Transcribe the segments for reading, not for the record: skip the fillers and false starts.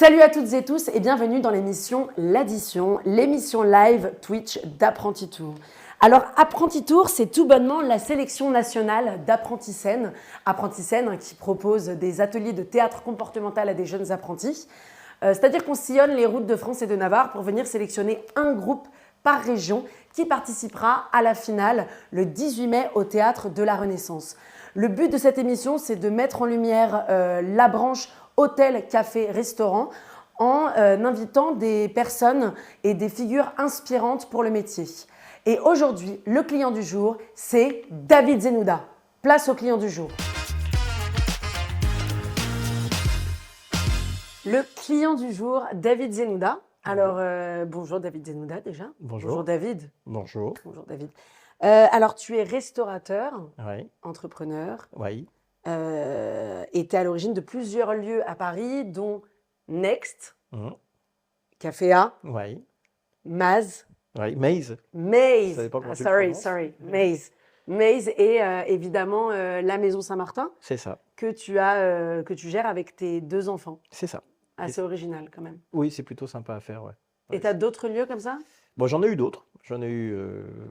Salut à toutes et tous et bienvenue dans l'émission L'Addition, l'émission live Twitch d'Apprenti-Tour. Alors Apprenti-Tour, c'est tout bonnement la sélection nationale d'Apprenti-Scène. Apprenti-Scène qui propose des ateliers de théâtre comportemental à des jeunes apprentis. C'est-à-dire qu'on sillonne les routes de France et de Navarre pour venir sélectionner un groupe par région qui participera à la finale le 18 mai au Théâtre de la Renaissance. Le but de cette émission, c'est de mettre en lumière la branche hôtel, café, restaurant en invitant des personnes et des figures inspirantes pour le métier. Et aujourd'hui, le client du jour, c'est David Zenouda. Place au client du jour. Le client du jour, David Zenouda. Alors, bonjour David Zenouda déjà. Bonjour. Bonjour David. Bonjour. Bonjour David. Alors, tu es restaurateur, Oui. entrepreneur, Oui. et tu es à l'origine de plusieurs lieux à Paris, dont Next, Mhm. Café A, Oui. Maz, Oui. Maze. Maze. Ça dépend comment tu le Sorry, prononces. sorry. Maze. Maze et évidemment la Maison Saint-Martin C'est ça. que tu gères avec tes deux enfants. C'est ça. Assez original quand même. Oui, c'est plutôt sympa à faire, ouais. Et tu as d'autres lieux comme ça? Bon, j'en ai eu d'autres. J'en ai eu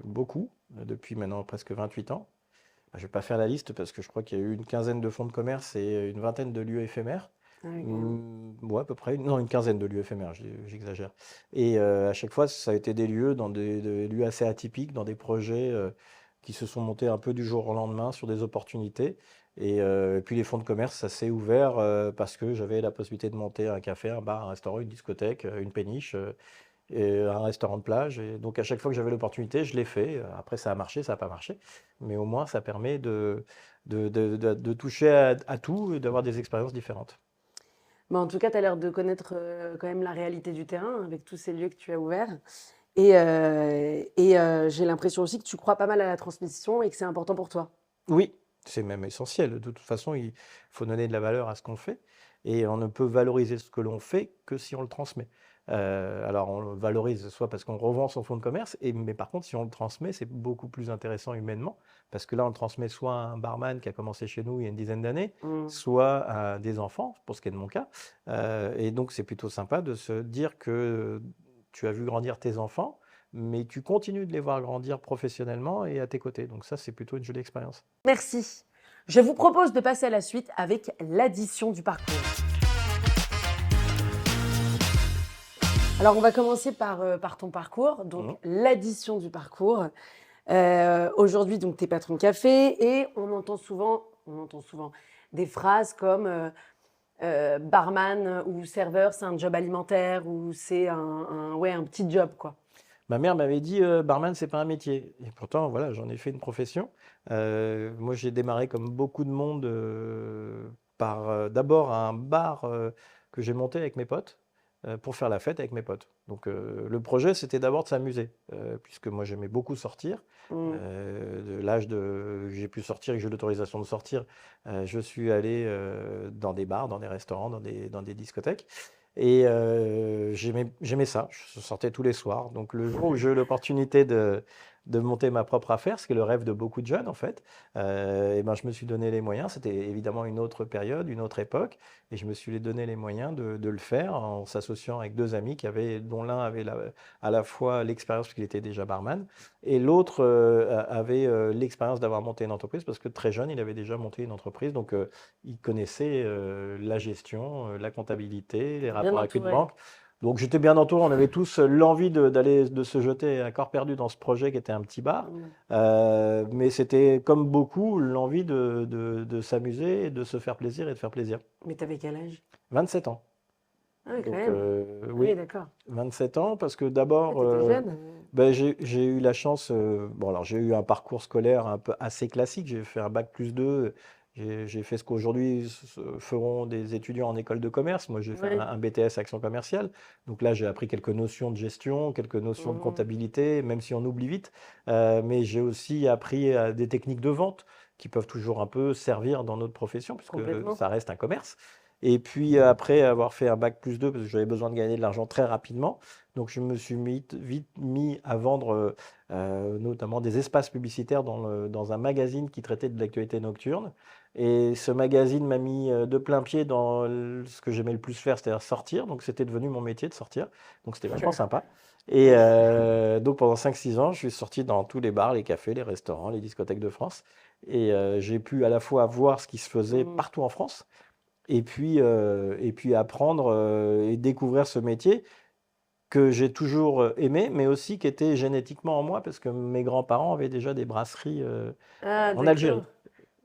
beaucoup depuis maintenant presque 28 ans. Je ne vais pas faire la liste parce que je crois qu'il y a eu une quinzaine de fonds de commerce et une vingtaine de lieux éphémères. Ah oui, Ouais, à peu près. Non, une quinzaine de lieux éphémères, j'exagère. Et à chaque fois, ça a été des lieux dans des lieux assez atypiques, dans des projets qui se sont montés un peu du jour au lendemain sur des opportunités. Et puis les fonds de commerce, ça s'est ouvert parce que j'avais la possibilité de monter un café, un bar, un restaurant, une discothèque, une péniche, et un restaurant de plage. Et donc à chaque fois que j'avais l'opportunité, je l'ai fait. Après, ça a marché, ça n'a pas marché. Mais au moins, ça permet de toucher à tout et d'avoir des expériences différentes. Bah, en tout cas, tu as l'air de connaître quand même la réalité du terrain avec tous ces lieux que tu as ouverts. Et j'ai l'impression aussi que tu crois pas mal à la transmission et que c'est important pour toi. Oui, c'est même essentiel. De toute façon, il faut donner de la valeur à ce qu'on fait. Et on ne peut valoriser ce que l'on fait que si on le transmet. Alors, on le valorise soit parce qu'on revend son fonds de commerce, mais par contre, si on le transmet, c'est beaucoup plus intéressant humainement. Parce que là, on le transmet soit à un barman qui a commencé chez nous il y a une dizaine d'années, soit à des enfants, pour ce qui est de mon cas. Et donc, c'est plutôt sympa de se dire que tu as vu grandir tes enfants, mais tu continues de les voir grandir professionnellement et à tes côtés. Donc ça, c'est plutôt une jolie expérience. Merci. Je vous propose de passer à la suite avec l'addition du parcours. Alors, on va commencer par ton parcours, donc l'addition du parcours. Aujourd'hui, donc, tu es patron de café et on entend souvent des phrases comme barman ou serveur, c'est un job alimentaire ou c'est un petit job, quoi. Ma mère m'avait dit barman, c'est pas un métier. Et pourtant, voilà, j'en ai fait une profession. Moi, j'ai démarré comme beaucoup de monde par d'abord un bar que j'ai monté avec mes potes pour faire la fête avec mes potes. Donc, le projet, c'était d'abord de s'amuser, puisque moi, j'aimais beaucoup sortir. De l'âge de j'ai pu sortir et que j'ai eu l'autorisation de sortir, je suis allé dans des bars, dans des restaurants, dans des discothèques. Et j'aimais ça, je sortais tous les soirs. Donc le jour où j'ai eu l'opportunité de monter ma propre affaire, ce qui est le rêve de beaucoup de jeunes en fait, et ben, je me suis donné les moyens. C'était évidemment une autre période, une autre époque, et je me suis donné les moyens de le faire en s'associant avec deux amis dont l'un avait à la fois l'expérience parce qu'il était déjà barman, et l'autre avait l'expérience d'avoir monté une entreprise parce que très jeune, il avait déjà monté une entreprise. Donc il connaissait la gestion, la comptabilité, les rapports avec une banque. Donc j'étais bien entouré, on avait tous l'envie de se jeter à corps perdu dans ce projet qui était un petit bar. Mais c'était comme beaucoup l'envie de s'amuser, et de se faire plaisir et de faire plaisir. Mais tu avais quel âge? 27 ans. Ah oui, quand Donc même. oui, D'accord. 27 ans parce que d'abord, T'étais jeune. ben, j'ai eu la chance, bon alors j'ai eu un parcours scolaire un peu assez classique, j'ai fait un bac plus 2. J'ai fait ce qu'aujourd'hui feront des étudiants en école de commerce. Moi, j'ai fait Oui. un BTS action commerciale. Donc là, j'ai appris quelques notions de gestion, quelques notions de comptabilité, même si on oublie vite. Mais j'ai aussi appris des techniques de vente qui peuvent toujours un peu servir dans notre profession, puisque Complètement. ça reste un commerce. Et puis après avoir fait un bac+2, parce que j'avais besoin de gagner de l'argent très rapidement, donc je me suis vite mis à vendre notamment des espaces publicitaires dans un magazine qui traitait de l'actualité nocturne. Et ce magazine m'a mis de plein pied dans ce que j'aimais le plus faire, c'est-à-dire sortir. Donc c'était devenu mon métier de sortir. Donc c'était vachement sympa. Et donc pendant 5-6 ans, je suis sorti dans tous les bars, les cafés, les restaurants, les discothèques de France. Et j'ai pu à la fois voir ce qui se faisait Mm. partout en France, et puis apprendre et découvrir ce métier que j'ai toujours aimé, mais aussi qui était génétiquement en moi, parce que mes grands-parents avaient déjà des brasseries Ah, en Algérie. d'accord.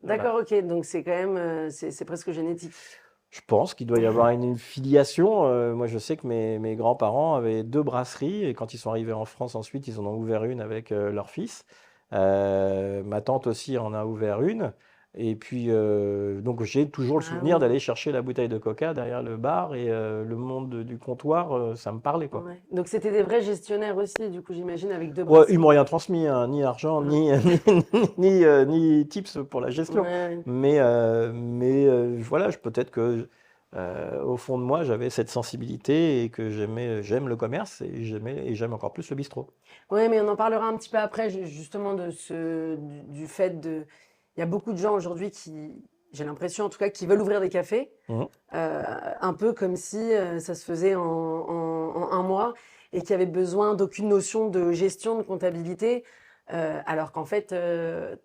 Voilà. D'accord, ok. Donc c'est quand même, c'est presque génétique. Je pense qu'il doit y avoir une filiation. Moi, je sais que mes grands-parents avaient 2 brasseries, et quand ils sont arrivés en France ensuite, ils en ont ouvert une avec leur fils. Ma tante aussi en a ouvert une. Et puis, donc, j'ai toujours le Ah souvenir oui. d'aller chercher la bouteille de coca derrière le bar, et le monde du comptoir, ça me parlait, quoi. Ouais. Donc c'était des vrais gestionnaires aussi, du coup, j'imagine, avec deux Ouais, ils brasseries. m'ont rien transmis, hein, ni argent, Ah, ni tips pour la gestion. ouais. Mais voilà, peut-être que au fond de moi, j'avais cette sensibilité, et que j'aime le commerce, et j'aime encore plus le bistrot. Ouais, mais on en parlera un petit peu après, justement, du fait de. Il y a beaucoup de gens aujourd'hui qui, j'ai l'impression en tout cas, qui veulent ouvrir des cafés, Mhm. un peu comme si ça se faisait en un mois et qui avaient besoin d'aucune notion de gestion, de comptabilité, alors qu'en fait,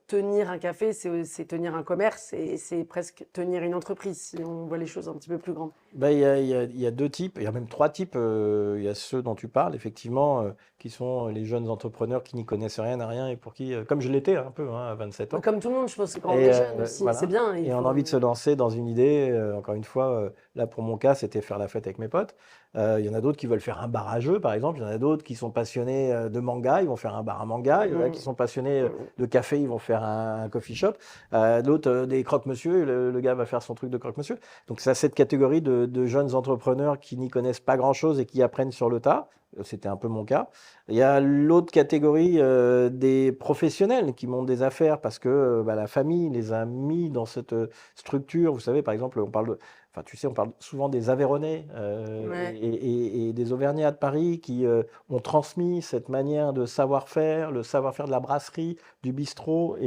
tenir un café, c'est tenir un commerce et c'est presque tenir une entreprise si on voit les choses un petit peu plus grandes. Ben, il y a 2 types, il y a même 3 types. Il y a ceux dont tu parles, effectivement, qui sont les jeunes entrepreneurs qui n'y connaissent rien à rien, et pour qui, comme je l'étais un peu, hein, à 27 Mais ans. comme tout le monde, je pense que quand on Et est jeune aussi, c'est voilà. bien, il Et on a faut. envie de se lancer dans une idée. Encore une fois, là pour mon cas, c'était faire la fête avec mes potes. Il y en a d'autres qui veulent faire un bar à jeux, par exemple. Il y en a d'autres qui sont passionnés de manga, ils vont faire un bar à manga. Il y en a qui Mm, sont passionnés mm. de café, ils vont faire un coffee shop. D'autres des croque-monsieur, le gars va faire son truc de croque-monsieur. Donc c'est cette catégorie de jeunes entrepreneurs qui n'y connaissent pas grand-chose et qui apprennent sur le tas. C'était un peu mon cas. Il y a l'autre catégorie des professionnels qui montent des affaires parce que bah, la famille les a mis dans cette structure. Vous savez, par exemple, enfin, tu sais, on parle souvent des Aveyronnais Ouais. et des Auvergnats de Paris qui ont transmis cette manière de savoir-faire, le savoir-faire de la brasserie, du bistrot, Mm,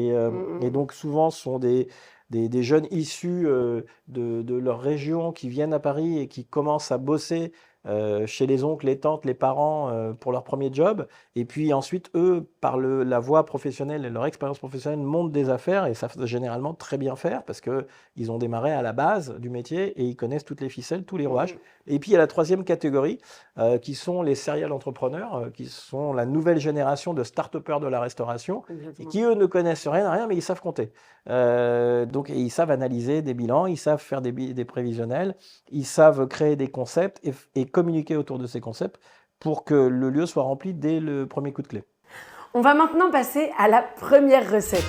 et mm. donc souvent ce sont des jeunes issus de leur région qui viennent à Paris et qui commencent à bosser chez les oncles, les tantes, les parents pour leur premier job. Et puis ensuite, eux, par la voie professionnelle et leur expérience professionnelle, montent des affaires, et savent généralement très bien faire parce qu'ils ont démarré à la base du métier et ils connaissent toutes les ficelles, tous les Mm, rouages. mm. Et puis il y a la troisième catégorie qui sont les serial entrepreneurs, qui sont la nouvelle génération de start-upers de la restauration, et Exactement. qui, eux, ne connaissent rien à rien, mais ils savent compter. Donc, et ils savent analyser des bilans, ils savent faire des prévisionnels, ils savent créer des concepts et communiquer autour de ces concepts pour que le lieu soit rempli dès le premier coup de clé. On va maintenant passer à la première recette.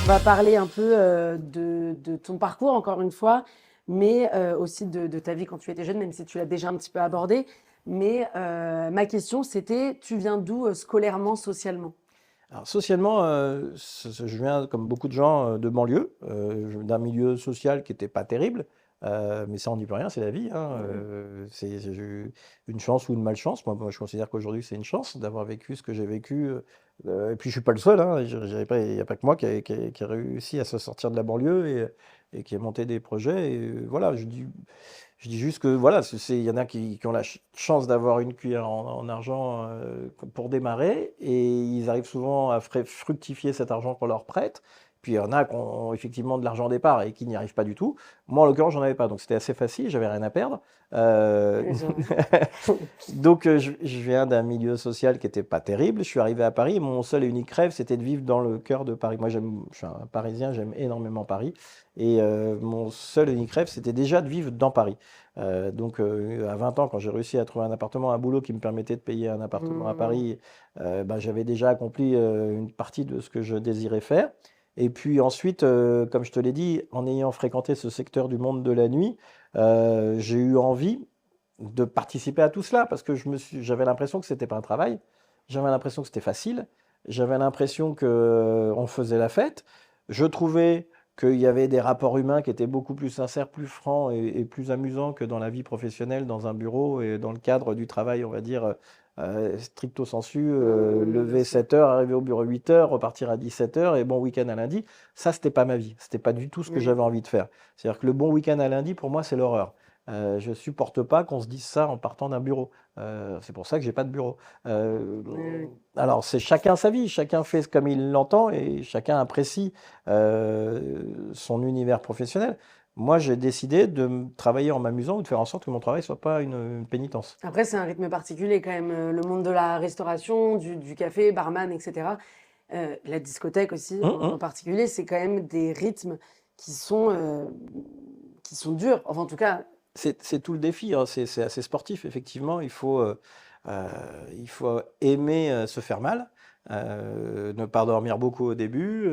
On va parler un peu de ton parcours, encore une fois, mais aussi de ta vie quand tu étais jeune, même si tu l'as déjà un petit peu abordé. Mais ma question, c'était, tu viens d'où scolairement, socialement? Alors, socialement, je viens, comme beaucoup de gens, de banlieue, d'un milieu social qui n'était pas terrible, mais ça, on n'y peut rien, c'est la vie, hein. Mhm. J'ai eu une chance ou une malchance. Moi, je considère qu'aujourd'hui, c'est une chance d'avoir vécu ce que j'ai vécu. Et puis, je suis pas le seul, hein. Il n'y a pas que moi qui a réussi à se sortir de la banlieue, et qui a monté des projets. Et voilà, je dis juste que voilà, il y en a qui ont la chance d'avoir une cuillère en argent pour démarrer, et ils arrivent souvent à fructifier cet argent qu'on leur prête. Puis il y en a qui ont effectivement de l'argent au départ et qui n'y arrivent pas du tout. Moi, en l'occurrence, j'en avais pas, donc c'était assez facile, j'avais rien à perdre. Euh, donc je viens d'un milieu social qui n'était pas terrible. Je suis arrivé à Paris. Mon seul et unique rêve, c'était de vivre dans le cœur de Paris. Moi, je suis un Parisien, j'aime énormément Paris. Et mon seul et unique rêve, c'était déjà de vivre dans Paris. Donc, à 20 ans, quand j'ai réussi à trouver un appartement, un boulot qui me permettait de payer un appartement à Mhm. Paris, bah, j'avais déjà accompli une partie de ce que je désirais faire. Et puis ensuite, comme je te l'ai dit, en ayant fréquenté ce secteur du monde de la nuit, j'ai eu envie de participer à tout cela, parce que j'avais l'impression que c'était pas un travail, j'avais l'impression que c'était facile, j'avais l'impression que on faisait la fête. Je trouvais qu'il y avait des rapports humains qui étaient beaucoup plus sincères, plus francs et plus amusants que dans la vie professionnelle, dans un bureau et dans le cadre du travail, on va dire, stricto sensu, Bien lever sûr. 7 heures, arriver au bureau 8 heures, repartir à 17 heures et bon week-end à lundi. Ça, c'était pas ma vie. C'était pas du tout ce que Oui, j'avais envie de faire. C'est-à-dire que le bon week-end à lundi, pour moi, c'est l'horreur. Je supporte pas qu'on se dise ça en partant d'un bureau. C'est pour ça que j'ai pas de bureau. Euh, oui, oui. alors, c'est chacun sa vie, chacun fait comme il l'entend et chacun apprécie son univers professionnel. Moi, j'ai décidé de travailler en m'amusant ou de faire en sorte que mon travail soit pas une pénitence. Après, c'est un rythme particulier quand même. Le monde de la restauration, du café, barman, etc. La discothèque aussi, Hum, en hum. particulier, c'est quand même des rythmes qui sont, euh, qui sont durs. Enfin, en tout cas, C'est tout le défi, hein. C'est assez sportif, effectivement. Euh, il faut aimer se faire mal, ne pas dormir beaucoup au début.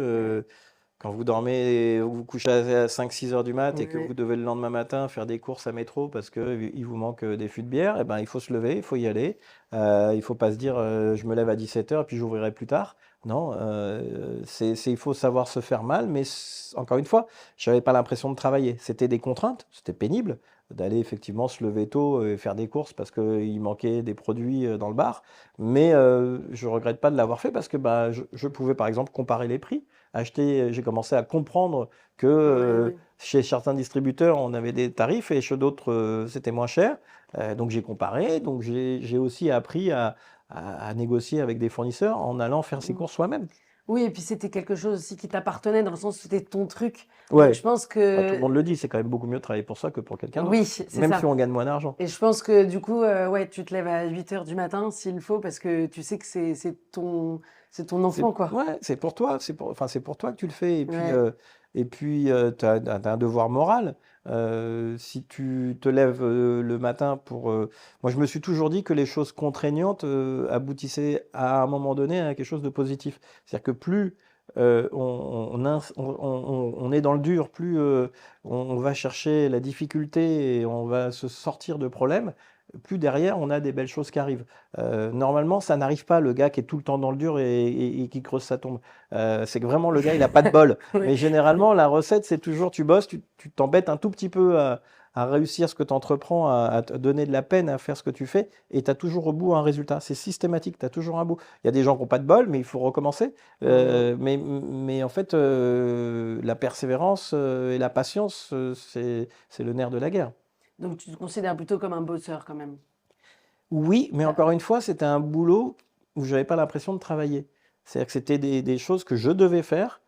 Quand vous dormez, vous vous couchez à 5-6 heures du mat et que ouais, vous devez le lendemain matin faire des courses à métro parce qu'il vous manque des fûts de bière, eh ben, il faut se lever, il faut y aller. Il ne faut pas se dire je me lève à 17 heures et puis j'ouvrirai plus tard. Non, il faut savoir se faire mal, mais encore une fois, je n'avais pas l'impression de travailler. C'était des contraintes, c'était pénible d'aller effectivement se lever tôt et faire des courses parce qu'il manquait des produits dans le bar. Mais je ne regrette pas de l'avoir fait parce que bah, je pouvais par exemple comparer les prix acheter, j'ai commencé à comprendre que ouais, ouais. chez certains distributeurs, on avait des tarifs et chez d'autres, c'était moins cher. Donc j'ai comparé, donc j'ai aussi appris à négocier avec des fournisseurs en allant faire ses Mm. courses soi-même. Oui, et puis c'était quelque chose aussi qui t'appartenait dans le sens où c'était ton truc. Donc Ouais, je pense bah, tout le que monde le dit, c'est quand même beaucoup mieux de travailler pour ça que pour quelqu'un oui, d'autre, c'est même si ça. on gagne moins d'argent. Et je pense que du coup, ouais, tu te lèves à 8 heures du matin s'il faut, parce que tu sais que c'est ton enfant, quoi. Ouais, c'est pour toi, enfin, c'est pour toi que tu le fais. Ouais. Et puis tu as, un devoir moral. Si tu te lèves le matin moi, je me suis toujours dit que les choses contraignantes aboutissaient à un moment donné à quelque chose de positif. C'est-à-dire que plus on est dans le dur, plus on va chercher la difficulté et on va se sortir de problèmes, plus derrière on a des belles choses qui arrivent. Normalement, ça n'arrive pas, le gars qui est tout le temps dans le dur et qui creuse sa tombe. C'est que vraiment, le gars, il n'a pas de bol. Ouais. Mais généralement, la recette, c'est toujours, tu bosses, tu t'embêtes un tout petit peu à réussir ce que tu entreprends, à te donner de la peine à faire ce que tu fais, et tu as toujours au bout un résultat. C'est systématique, tu as toujours un bout. Il y a des gens qui n'ont pas de bol, mais il faut recommencer. Mm. Mais en fait, la persévérance et la patience, c'est le nerf de la guerre. Donc tu te considères plutôt comme un bosseur quand même. Oui, mais Ah, encore une fois, c'était un boulot où j'avais pas l'impression de travailler. C'est-à-dire que c'était des choses que je devais faire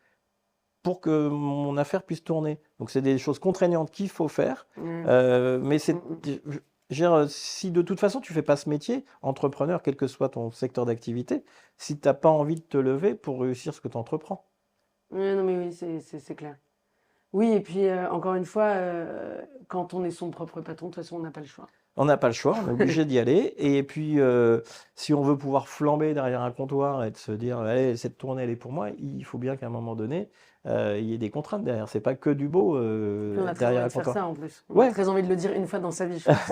pour que mon affaire puisse tourner. Donc c'est des choses contraignantes qu'il faut faire. ouais. Mais Mm, c'est, mm. je veux dire, si de toute façon tu fais pas ce métier, entrepreneur, quel que soit ton secteur d'activité, si t'as pas envie de te lever pour réussir ce que tu entreprends. Ouais, non, mais oui, c'est clair. Oui, et puis encore une fois, quand on est son propre patron, de toute façon, on n'a pas le choix. On n'a pas le choix, on est obligé d'y aller. Et puis, si on veut pouvoir flamber derrière un comptoir et de se dire, allez, cette tournée, elle est pour moi, il faut bien qu'à un moment donné, il y ait des contraintes derrière. C'est pas que du beau Puis on a très derrière envie un de faire comptoir. ça en plus. On a Ouais. très envie de le dire une fois dans sa vie, je pense.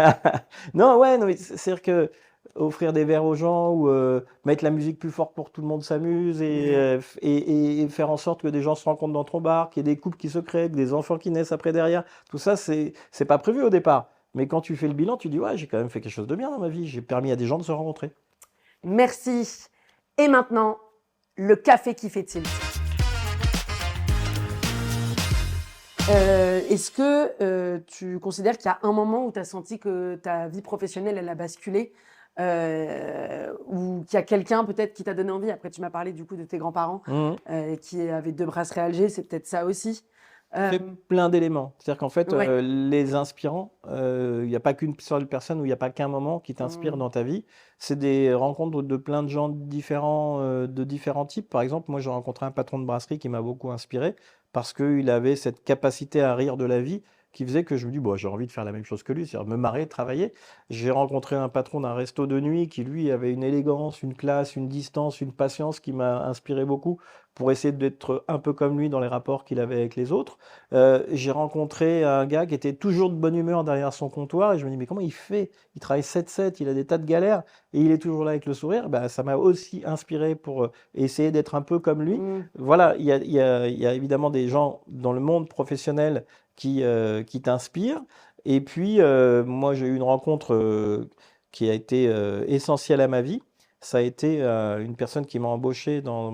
Non, ouais, non, mais c'est-à-dire que offrir des verres aux gens ou mettre la musique plus forte pour que tout le monde s'amuse Ouais. et faire en sorte que des gens se rencontrent dans ton bar, qu'il y ait des couples qui se créent, que des enfants qui naissent après derrière, tout ça, c'est pas prévu au départ. Mais quand tu fais le bilan, tu dis, ouais, j'ai quand même fait quelque chose de bien dans ma vie, j'ai permis à des gens de se rencontrer. Merci. Et maintenant, le café qui fait tilt. Est-ce que tu considères qu'il y a un moment où tu as senti que ta vie professionnelle, elle a basculé ou qu'il y a quelqu'un peut-être qui t'a donné envie? Après, tu m'as parlé du coup de tes grands-parents Mhm. qui avaient deux brasseries à Alger, c'est peut-être ça aussi. Euh, Fait plein d'éléments. C'est-à-dire qu'en fait, ouais. les inspirants, il n'y a pas qu'une seule personne ou il n'y a pas qu'un moment qui t'inspire Mm. dans ta vie. C'est des rencontres de plein de gens différents, de différents types. Par exemple, moi, j'ai rencontré un patron de brasserie qui m'a beaucoup inspiré parce qu'il avait cette capacité à rire de la vie qui faisait que je me dis, bon, j'ai envie de faire la même chose que lui, c'est-à-dire me marrer, travailler. J'ai rencontré un patron d'un resto de nuit qui, lui, avait une élégance, une classe, une distance, une patience qui m'a inspiré beaucoup pour essayer d'être un peu comme lui dans les rapports qu'il avait avec les autres. J'ai rencontré un gars qui était toujours de bonne humeur derrière son comptoir et je me dis, mais comment il fait? Il travaille 7-7, il a des tas de galères et il est toujours là avec le sourire. Bah, ça m'a aussi inspiré pour essayer d'être un peu comme lui. Mm. Voilà, il y a évidemment des gens dans le monde professionnel qui t'inspirent. Et puis, moi, j'ai eu une rencontre qui a été essentielle à ma vie. Ça a été une personne qui m'a embauché dans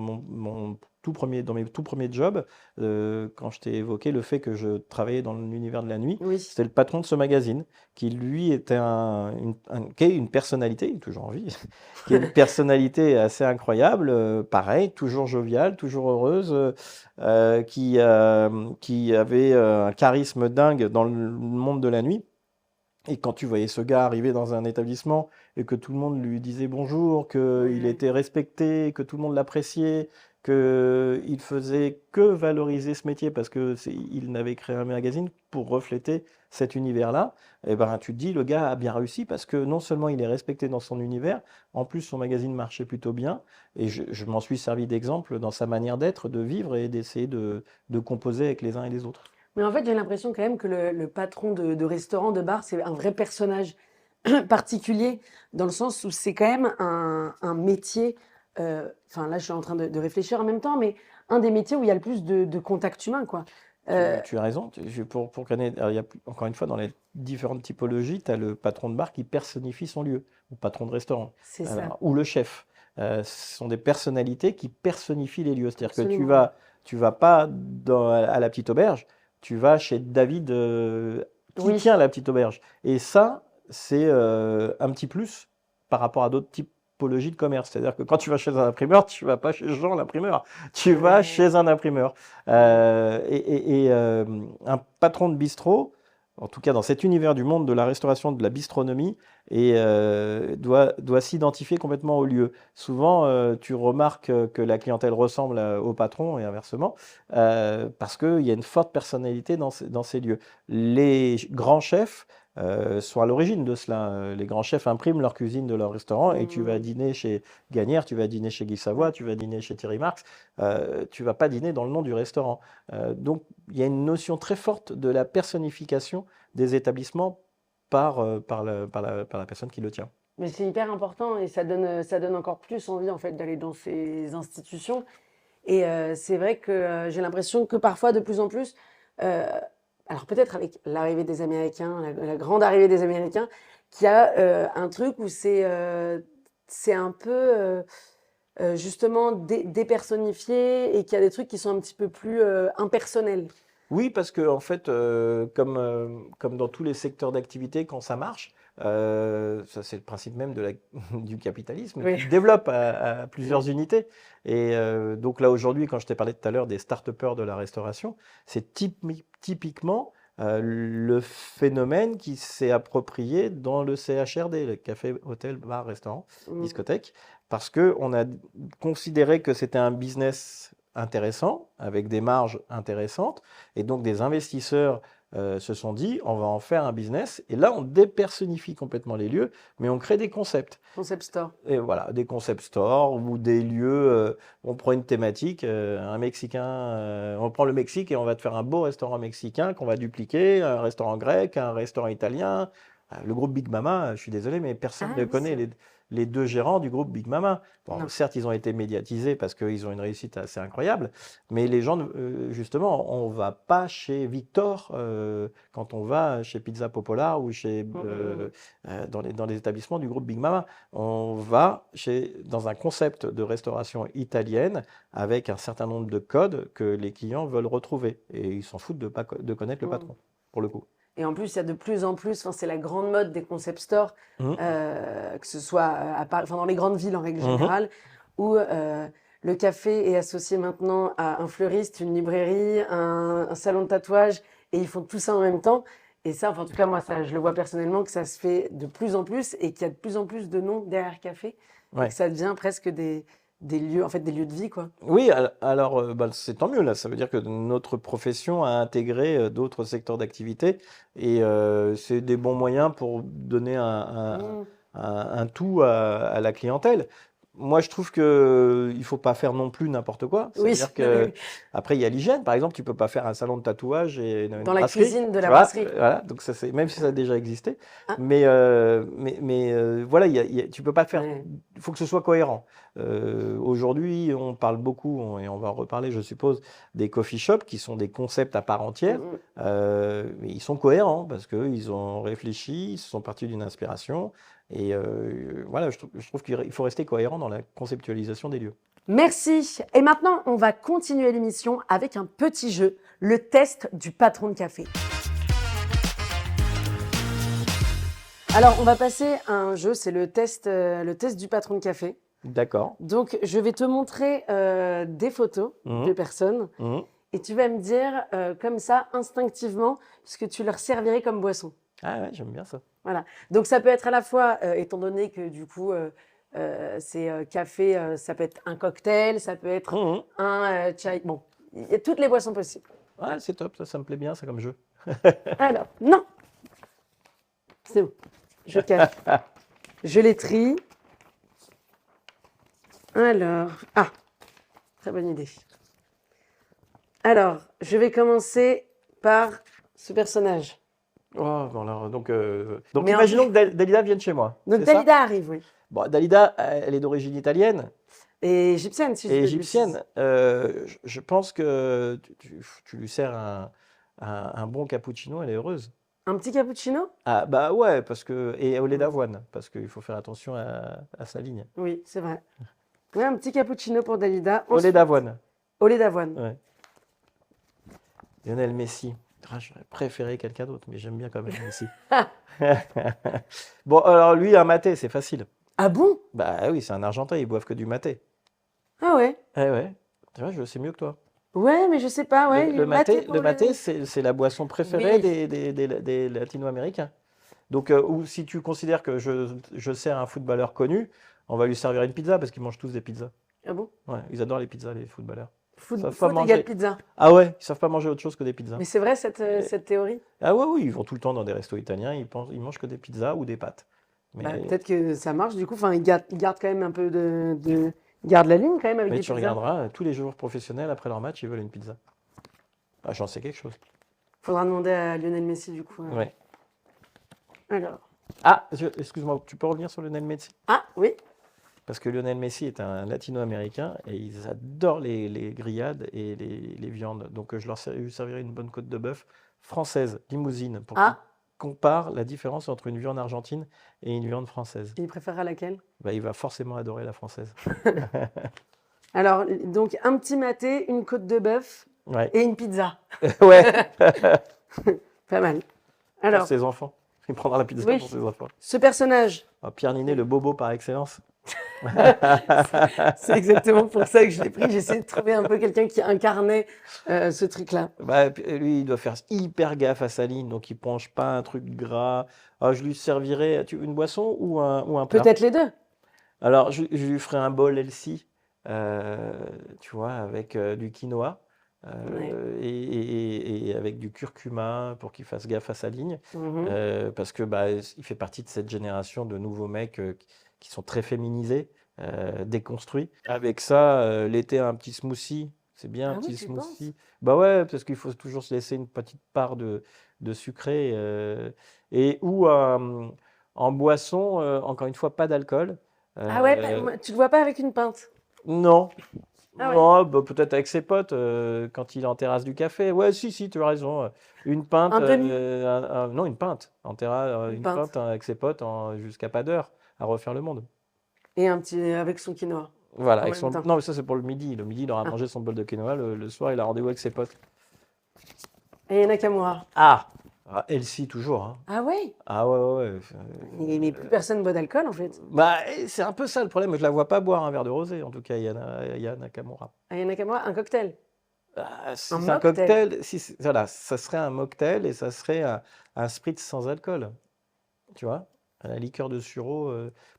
dans mes tout premiers jobs, quand je t'ai évoqué le fait que je travaillais dans l'univers de la nuit. Oui. C'était le patron de ce magazine, qui lui était qui est une personnalité, il est toujours en vie, qui est une personnalité assez incroyable, pareil, toujours joviale, toujours heureuse, qui avait un charisme dingue dans le monde de la nuit. Et quand tu voyais ce gars arriver dans un établissement et que tout le monde lui disait bonjour, qu'il Ouais. était respecté, que tout le monde l'appréciait, qu'il faisait que valoriser ce métier parce que il n'avait créé un magazine pour refléter cet univers-là, et ben tu te dis le gars a bien réussi parce que non seulement il est respecté dans son univers, en plus son magazine marchait plutôt bien et je m'en suis servi d'exemple dans sa manière d'être, de vivre et d'essayer de composer avec les uns et les autres. Mais en fait, j'ai l'impression quand même que le patron de restaurant, de bar, c'est un vrai personnage particulier, dans le sens où c'est quand même un métier, enfin là je suis en train de réfléchir en même temps, mais un des métiers où il y a le plus de contact humain, quoi. Euh, Tu as raison. Pour connaître, alors, encore une fois, dans les différentes typologies, tu as le patron de bar qui personnifie son lieu, ou patron de restaurant, c'est ça, ou le chef. Ce sont des personnalités qui personnifient les lieux. C'est-à-dire que absolument. tu vas pas à la petite auberge, tu vas chez David qui Oui, tient la petite auberge. Et ça, c'est un petit plus par rapport à d'autres typologies de commerce. C'est-à-dire que quand tu vas chez un imprimeur, tu vas pas chez Jean l'imprimeur, tu vas ouais, chez un imprimeur. ouais. Un patron de bistrot, en tout cas dans cet univers du monde de la restauration, de la bistronomie, doit s'identifier complètement au lieu. Souvent, tu remarques que la clientèle ressemble au patron et inversement, parce qu'il y a une forte personnalité dans ces lieux. Les grands chefs sont à l'origine de cela. Les grands chefs impriment leur cuisine de leur restaurant et tu vas Mm, dîner chez Gagnère, tu vas dîner chez Guy Savoie, ouais. tu vas dîner chez Thierry Marx, tu vas pas dîner dans le nom du restaurant. Donc il y a une notion très forte de la personnification des établissements par la personne qui le tient. Mais c'est hyper important et ça donne encore plus envie en fait d'aller dans ces institutions. Et c'est vrai que j'ai l'impression que parfois, de plus en plus, euh, alors peut-être avec l'arrivée des Américains, la grande arrivée des Américains, qu'il y a un truc où c'est un peu justement dépersonnifié et qu'il y a des trucs qui sont un petit peu plus impersonnels. Oui, parce que en fait, comme dans tous les secteurs d'activité, quand ça marche, ça c'est le principe même du capitalisme, Oui. tu te développes à plusieurs unités. Et donc là aujourd'hui, quand je t'ai parlé tout à l'heure des start-upers de la restauration, c'est typiquement le phénomène qui s'est approprié dans le CHRD, le café, hôtel, bar, restaurant, Mm. discothèque, parce que on a considéré que c'était un business intéressant, avec des marges intéressantes. Et donc des investisseurs se sont dit, on va en faire un business. Et là, on dépersonnifie complètement les lieux, mais on crée des concepts. Concept store. Et voilà, des concept stores ou des lieux, on prend une thématique, un Mexicain, on prend le Mexique et on va te faire un beau restaurant mexicain qu'on va dupliquer, un restaurant grec, un restaurant italien. Le groupe Big Mama, je suis désolé, mais personne Ah ne oui, c'est connaît vrai. les deux gérants du groupe Big Mama. Bon, Non. certes, ils ont été médiatisés parce qu'ils ont une réussite assez incroyable, mais les gens, justement, on va pas chez Victor quand on va chez Pizza Popola ou Mm, mm, mm. dans les établissements du groupe Big Mama. On va dans un concept de restauration italienne avec un certain nombre de codes que les clients veulent retrouver. Et ils s'en foutent de connaître le Mm. patron, pour le coup. Et en plus, il y a de plus en plus, enfin, c'est la grande mode des concept stores, Mhm. que ce soit à Paris, enfin, dans les grandes villes en règle Mhm. générale, où le café est associé maintenant à un fleuriste, une librairie, un salon de tatouage, et ils font tout ça en même temps. Et ça, enfin, en tout cas, moi, ça, je le vois personnellement, que ça se fait de plus en plus et qu'il y a de plus en plus de noms derrière café et que Ouais. ça devient presque des lieux, en fait, des lieux de vie, quoi. Oui, alors bah, c'est tant mieux là. Ça veut dire que notre profession a intégré d'autres secteurs d'activité et c'est des bons moyens pour donner Mm. un tout à la clientèle. Moi, je trouve que il faut pas faire non plus n'importe quoi. Oui, C'est-à-dire que après, il y a l'hygiène. Par exemple, tu peux pas faire un salon de tatouage et une dans la brasserie. cuisine de Tu la vois, brasserie. voilà. Donc ça, c'est même si ça a déjà existé. Ah, Mais voilà, tu peux pas faire. ouais. Il faut que ce soit cohérent. Aujourd'hui, on parle beaucoup et on va en reparler, je suppose, des coffee shops qui sont des concepts à part entière. Mm, mm. Mais ils sont cohérents parce qu'ils ont réfléchi, ils se sont partis d'une inspiration. Et voilà, je trouve qu'il faut rester cohérent dans la conceptualisation des lieux. Merci. Et maintenant, on va continuer l'émission avec un petit jeu, le test du patron de café. Alors, on va passer à un jeu, c'est le test du patron de café. D'accord. Donc, je vais te montrer des photos de Mhm. personnes Mhm. et tu vas me dire comme ça, instinctivement, ce que tu leur servirais comme boisson. Ah ouais, j'aime bien ça. Voilà. Donc, ça peut être à la fois, étant donné que du coup, c'est café, ça peut être un cocktail, ça peut être Mhm. un chai. Bon, il y a toutes les boissons possibles. Ouais, c'est top, ça me plaît bien, ça comme jeu. Alors, non, c'est bon. Je cache. Je les trie. Alors, très bonne idée. Alors, je vais commencer par ce personnage. Oh, bon, alors, donc Mais en- imaginons que Dalida vienne chez moi. Donc, c'est ça? Dalida arrive, oui. Bon, Dalida, elle est d'origine italienne Et égyptienne, si je et fais égyptienne. Je pense que tu lui sers un bon cappuccino, elle est heureuse. Un petit cappuccino? Ah bah ouais, et au lait d'avoine, parce qu'il faut faire attention à sa ligne. Oui, c'est vrai. Oui, un petit cappuccino pour Dalida. Au lait Ensuite, d'avoine. au lait d'avoine. Ouais. Lionel Messi. Ah, j'aurais préféré quelqu'un d'autre, mais j'aime bien quand même Messi. Bon, alors lui, un maté, c'est facile. Ah bon? Bah oui, c'est un Argentin, ils boivent que du maté. Ah ouais. Eh ouais, tu vois, je sais mieux que toi. Ouais, mais je sais pas, ouais. Le maté, pour le maté, c'est la boisson préférée Oui. des Latino-Américains. Donc, ou si tu considères que je sers un footballeur connu, on va lui servir une pizza parce qu'ils mangent tous des pizzas. Ah bon? Ouais, ils adorent les pizzas, les footballeurs. Foot, Ils savent pas foot manger. égale pizza. Ah ouais, ils savent pas manger autre chose que des pizzas. Mais c'est vrai cette théorie? Ah ouais, oui, ils vont tout le temps dans des restos italiens, ils mangent que des pizzas ou des pâtes. Bah, Mais, peut-être que ça marche du coup. Enfin, ils gardent quand même un peu ils gardent la ligne quand même avec mais des tu pizzas. regarderas, tous les joueurs professionnels, après leur match, ils veulent une pizza. Ah, j'en sais quelque chose. Faudra demander à Lionel Messi du coup. Ouais. Alors. Ah, excuse-moi, tu peux revenir sur Lionel Messi? Ah oui. Parce que Lionel Messi est un latino-américain et ils adorent les grillades et les viandes. Donc je leur servirai une bonne côte de bœuf française, limousine, pour qu'ils Ah, comparent la différence entre une viande argentine et une viande française. il préférera laquelle? Bah, il va forcément adorer la française. Alors, donc un petit maté, une côte de bœuf Ouais. et une pizza. Ouais, Pas mal. pour Alors, ses enfants. Il prendra la pizza Oui. pour ses enfants. ce personnage, Ah, Pierre Ninet, le bobo par excellence. c'est exactement pour ça que je l'ai pris. J'ai essayé de trouver un peu quelqu'un qui incarnait ce truc-là. Bah, lui, il doit faire hyper gaffe à sa ligne, donc il ne mange pas un truc gras. Ah, je lui servirais une boisson ou un plat? Peut-être les deux. Alors, je lui ferai un bol healthy, tu vois, avec du quinoa Ouais. et avec du curcuma pour qu'il fasse gaffe à sa ligne. Mhm. Parce que bah, il fait partie de cette génération de nouveaux mecs qui sont très féminisés, déconstruits. Avec ça, l'été, un petit smoothie, c'est bien un Ah oui, petit tu penses? smoothie. Bah ouais, parce qu'il faut toujours se laisser une petite part de sucré. Ou en boisson, encore une fois, pas d'alcool. Ah ouais, Euh, tu le vois pas avec une pinte? non, Ah ouais. non, bah, peut-être avec ses potes quand il est en terrasse du café. Ouais, si, tu as raison. Une pinte, Un demi? non, une pinte. En terrasse, Une une pinte. pinte avec ses potes jusqu'à pas d'heure à refaire le monde. Et un petit avec son quinoa. Voilà, En avec même son. temps. Non, mais ça c'est pour le midi. Le midi, il aura Ah. mangé son bol de quinoa. Le soir, il a rendez-vous avec ses potes. Et Nakamura. Ah, Elsie toujours. Hein. Ah ouais? Ah ouais, ouais, ouais. Mais plus personne boit d'alcool en fait. Bah, c'est un peu ça le problème. Je la vois pas boire un verre de rosé. En tout cas, Yana Nakamura. Ah, et Nakamura, un cocktail. Ah, si Un c'est un mocktail. cocktail, voilà, ça serait un mocktail et ça serait un spritz sans alcool, tu vois, à la liqueur de sureau.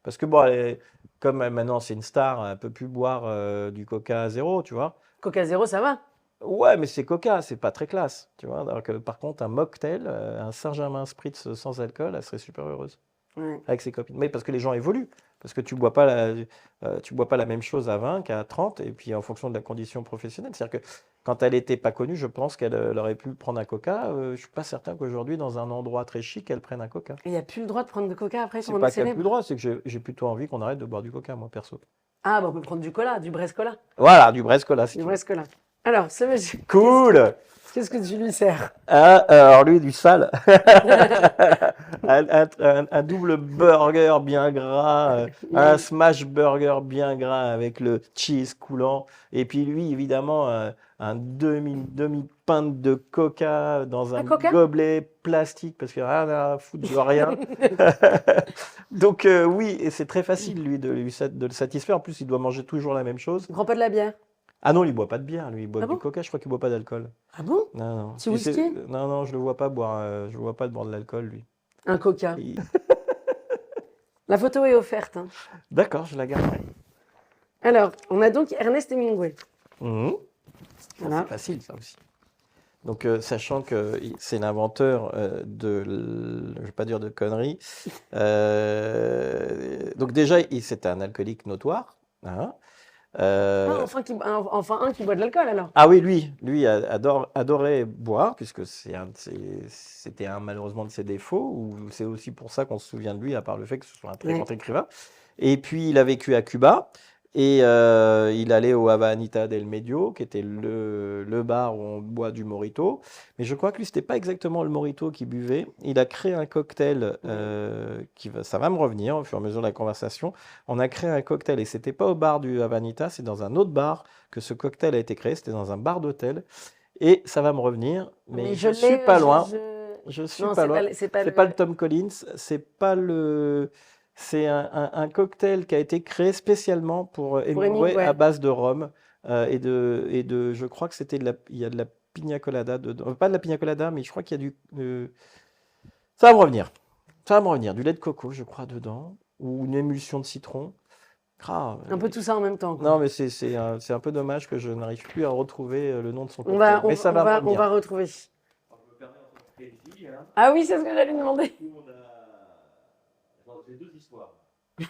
Parce que bon, comme maintenant c'est une star, elle peut plus boire du Coca zéro, tu vois. Coca zéro, ça va. Ouais, mais c'est Coca, c'est pas très classe, tu vois. Alors que, par contre, un mocktail, un Saint-Germain spritz sans alcool, elle serait super heureuse. Ouais. avec ses copines. Mais parce que les gens évoluent. Parce que tu bois pas la même chose à 20 qu'à 30, et puis en fonction de la condition professionnelle. C'est-à-dire que quand elle n'était pas connue, je pense qu'elle aurait pu prendre un coca. Je suis pas certain qu'aujourd'hui, dans un endroit très chic, elle prenne un coca. Et il n'y a plus le droit de prendre de coca après C'est quand on est pas qu'elle a plus le célèbre? droit, c'est que j'ai plutôt envie qu'on arrête de boire du coca, moi, perso. Ah, bah on peut prendre du cola, du Brescola. Voilà, du Brescola, si Du tu veux. Brescola. Alors, ce monsieur, Cool! qu'est-ce que tu lui sers? Ah, alors lui, du sale. Un double burger bien gras, un smash burger bien gras avec le cheese coulant. Et puis lui, évidemment, un demi-pinte de coca dans un Un coca? gobelet plastique parce qu'il n'y a rien à foutre de rien. Donc oui, et c'est très facile, lui, de le satisfaire. En plus, il doit manger toujours la même chose. Il prend pas de la bière. Ah non, il boit pas de bière, lui, il boit Ah que du bon? coca. Je crois qu'il boit pas d'alcool. Ah bon? Non, non. Petit Puis whisky? non, non, je le vois pas boire, je le vois pas boire de l'alcool, lui. Un coca. Il- La photo est offerte, hein. D'accord, je la garderai. Alors, on a donc Ernest Hemingway. Mhm. Voilà. C'est facile, ça aussi. Donc, sachant que c'est l'inventeur je vais pas dire de conneries. Donc déjà, c'était un alcoolique notoire. Hein. Ah, enfin un qui boit de l'alcool alors. Ah oui, lui adorait boire, puisque c'était malheureusement de ses défauts, ou c'est aussi pour ça qu'on se souvient de lui, à part le fait que ce soit un très Ouais. grand écrivain. Et puis il a vécu à Cuba, et il allait au Havanita del Medio, qui était le bar où on boit du mojito. Mais je crois que lui, c'était pas exactement le mojito qu'il buvait. Il a créé un cocktail, ça va me revenir au fur et à mesure de la conversation. On a créé un cocktail, et c'était pas au bar du Havanita, c'est dans un autre bar que ce cocktail a été créé. C'était dans un bar d'hôtel. Et ça va me revenir, mais je suis pas loin. Je suis Non, pas loin. c'est pas C'est pas le Tom Collins, c'est un cocktail qui a été créé spécialement pour Hemingway Hemingway. à base de rhum je crois que il y a de la pina colada dedans. Pas de la pina colada, mais je crois qu'il y a ça va me revenir. Ça va me revenir. Du lait de coco, je crois, dedans, ou une émulsion de citron. Un peu tout ça en même temps, quoi. Non, mais c'est un peu dommage que je n'arrive plus à retrouver le nom de son On cocktail. va, Mais ça va me on revenir. va retrouver. Ah oui, c'est ce que j'allais demander. J'ai deux histoires. Le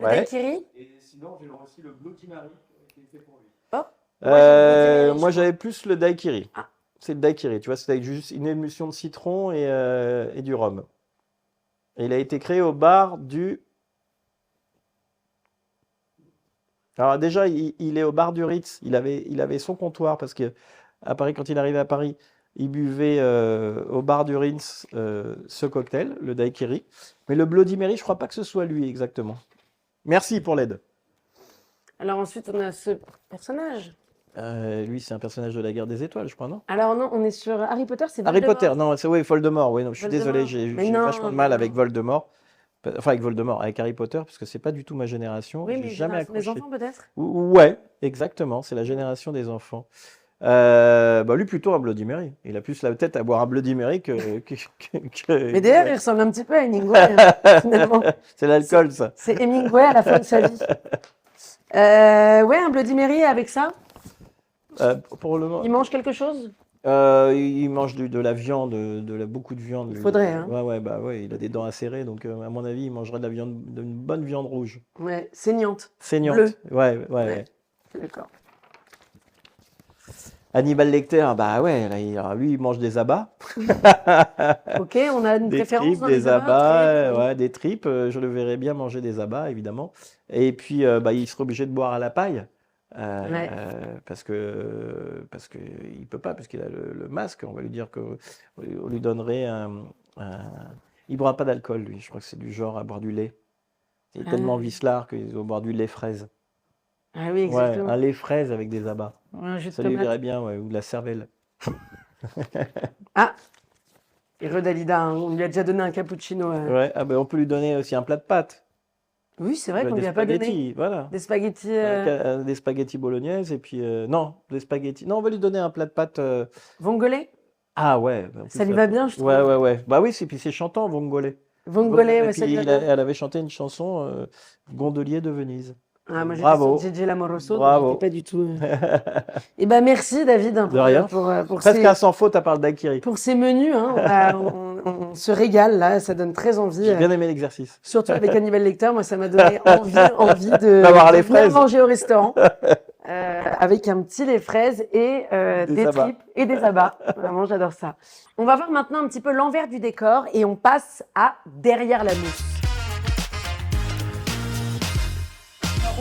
Ouais. daiquiri? Et sinon, j'ai aussi le Bloody Mary qui est fait pour lui. Oh, moi, j'ai le Bloody Mary, je Moi, crois. j'avais plus le daiquiri. Ah. C'est le daiquiri, tu vois, c'est avec juste une émulsion de citron et du rhum. Et il a été créé au bar du... Alors déjà, il est au bar du Ritz. Il avait son comptoir parce que à Paris, quand il arrivait à Paris, il buvait au bar du Ritz ce cocktail, le daiquiri. Mais le Bloody Mary, je crois pas que ce soit lui exactement. Merci pour l'aide. Alors ensuite, on a ce personnage. Lui, c'est un personnage de la Guerre des Étoiles, je crois, non? Alors non, on est sur Harry Potter, c'est Harry Voldemort. Potter, non, c'est oui, Voldemort. Oui, non, je suis Voldemort. désolé, j'ai Mais j'ai non, vachement de mal avec Voldemort. Voldemort. Enfin, avec Voldemort, avec Harry Potter, parce que c'est pas du tout ma génération. Oui, J'ai mais jamais génération des accroché. enfants peut-être? Ouais, exactement, c'est la génération des enfants. Lui, plutôt un Bloody Mary. Il a plus la tête à boire un Bloody Mary Mais d'ailleurs, il ressemble un petit peu à Hemingway, hein, finalement. C'est l'alcool, ça. C'est Hemingway à la fin de sa vie. Ouais, un Bloody Mary avec ça. Pour le moment, Il mange quelque chose? il mange de la viande, beaucoup de viande. Il lui. faudrait, hein. Ouais, bah ouais, il a des dents acérées, donc à mon avis, il mangerait de la viande, d'une bonne viande rouge. Ouais, saignante. Saignante. Bleue. Ouais. D'accord. Hannibal Lecter, bah ouais, là, alors lui, il mange des abats. Ok, on a une Des préférence tripes, dans des les abats, abats, tripes, ouais, des tripes. Je le verrais bien manger des abats, évidemment. Et puis, il serait obligé de boire à la paille. Ouais. Parce que il peut pas, parce qu'il a le masque. On va lui dire que on lui donnerait il boira pas d'alcool, lui. Je crois que c'est du genre à boire du lait. Il est Ah. tellement vicelard qu'il va boire du lait fraise. Ah oui, Ouais, exactement. un lait fraise avec des abats. Ouais, un jus de Ça lui tomate. irait bien, ouais, ou de la cervelle. Ah, et Redalida, hein, on lui a déjà donné un cappuccino. Ouais, ah ben on peut lui donner aussi un plat de pâtes. Oui, c'est vrai qu'on Des lui a pas donné. spaghettis, voilà. Des spaghettis. Des spaghettis bolognaises et puis non, des spaghettis. Non, on va lui donner un plat de pâtes. Vongolais? Ah ouais, en plus, Ça lui va bien, je trouve. Ouais. Bah oui, puis c'est chantant, Vongolais. Vongolais, Et ouais, ça puis lui va bien. elle avait chanté une chanson Gondolier de Venise. Ah, moi, j'étais sur Bravo, JJ Lamoroso, donc j'étais bravo. pas du tout. Eh ben, merci, David, hein, De rien. pour Presque à sans faute à part d'Akiri. pour ces menus. Hein. On se régale, là, ça donne très envie. J'ai bien aimé l'exercice. Surtout avec Hannibal Lecter, moi, ça m'a donné envie D'avoir de les venir fraises. manger au restaurant avec un petit lait fraises et des abats. tripes et des abats. Vraiment, j'adore ça. On va voir maintenant un petit peu l'envers du décor et on passe à derrière la mousse.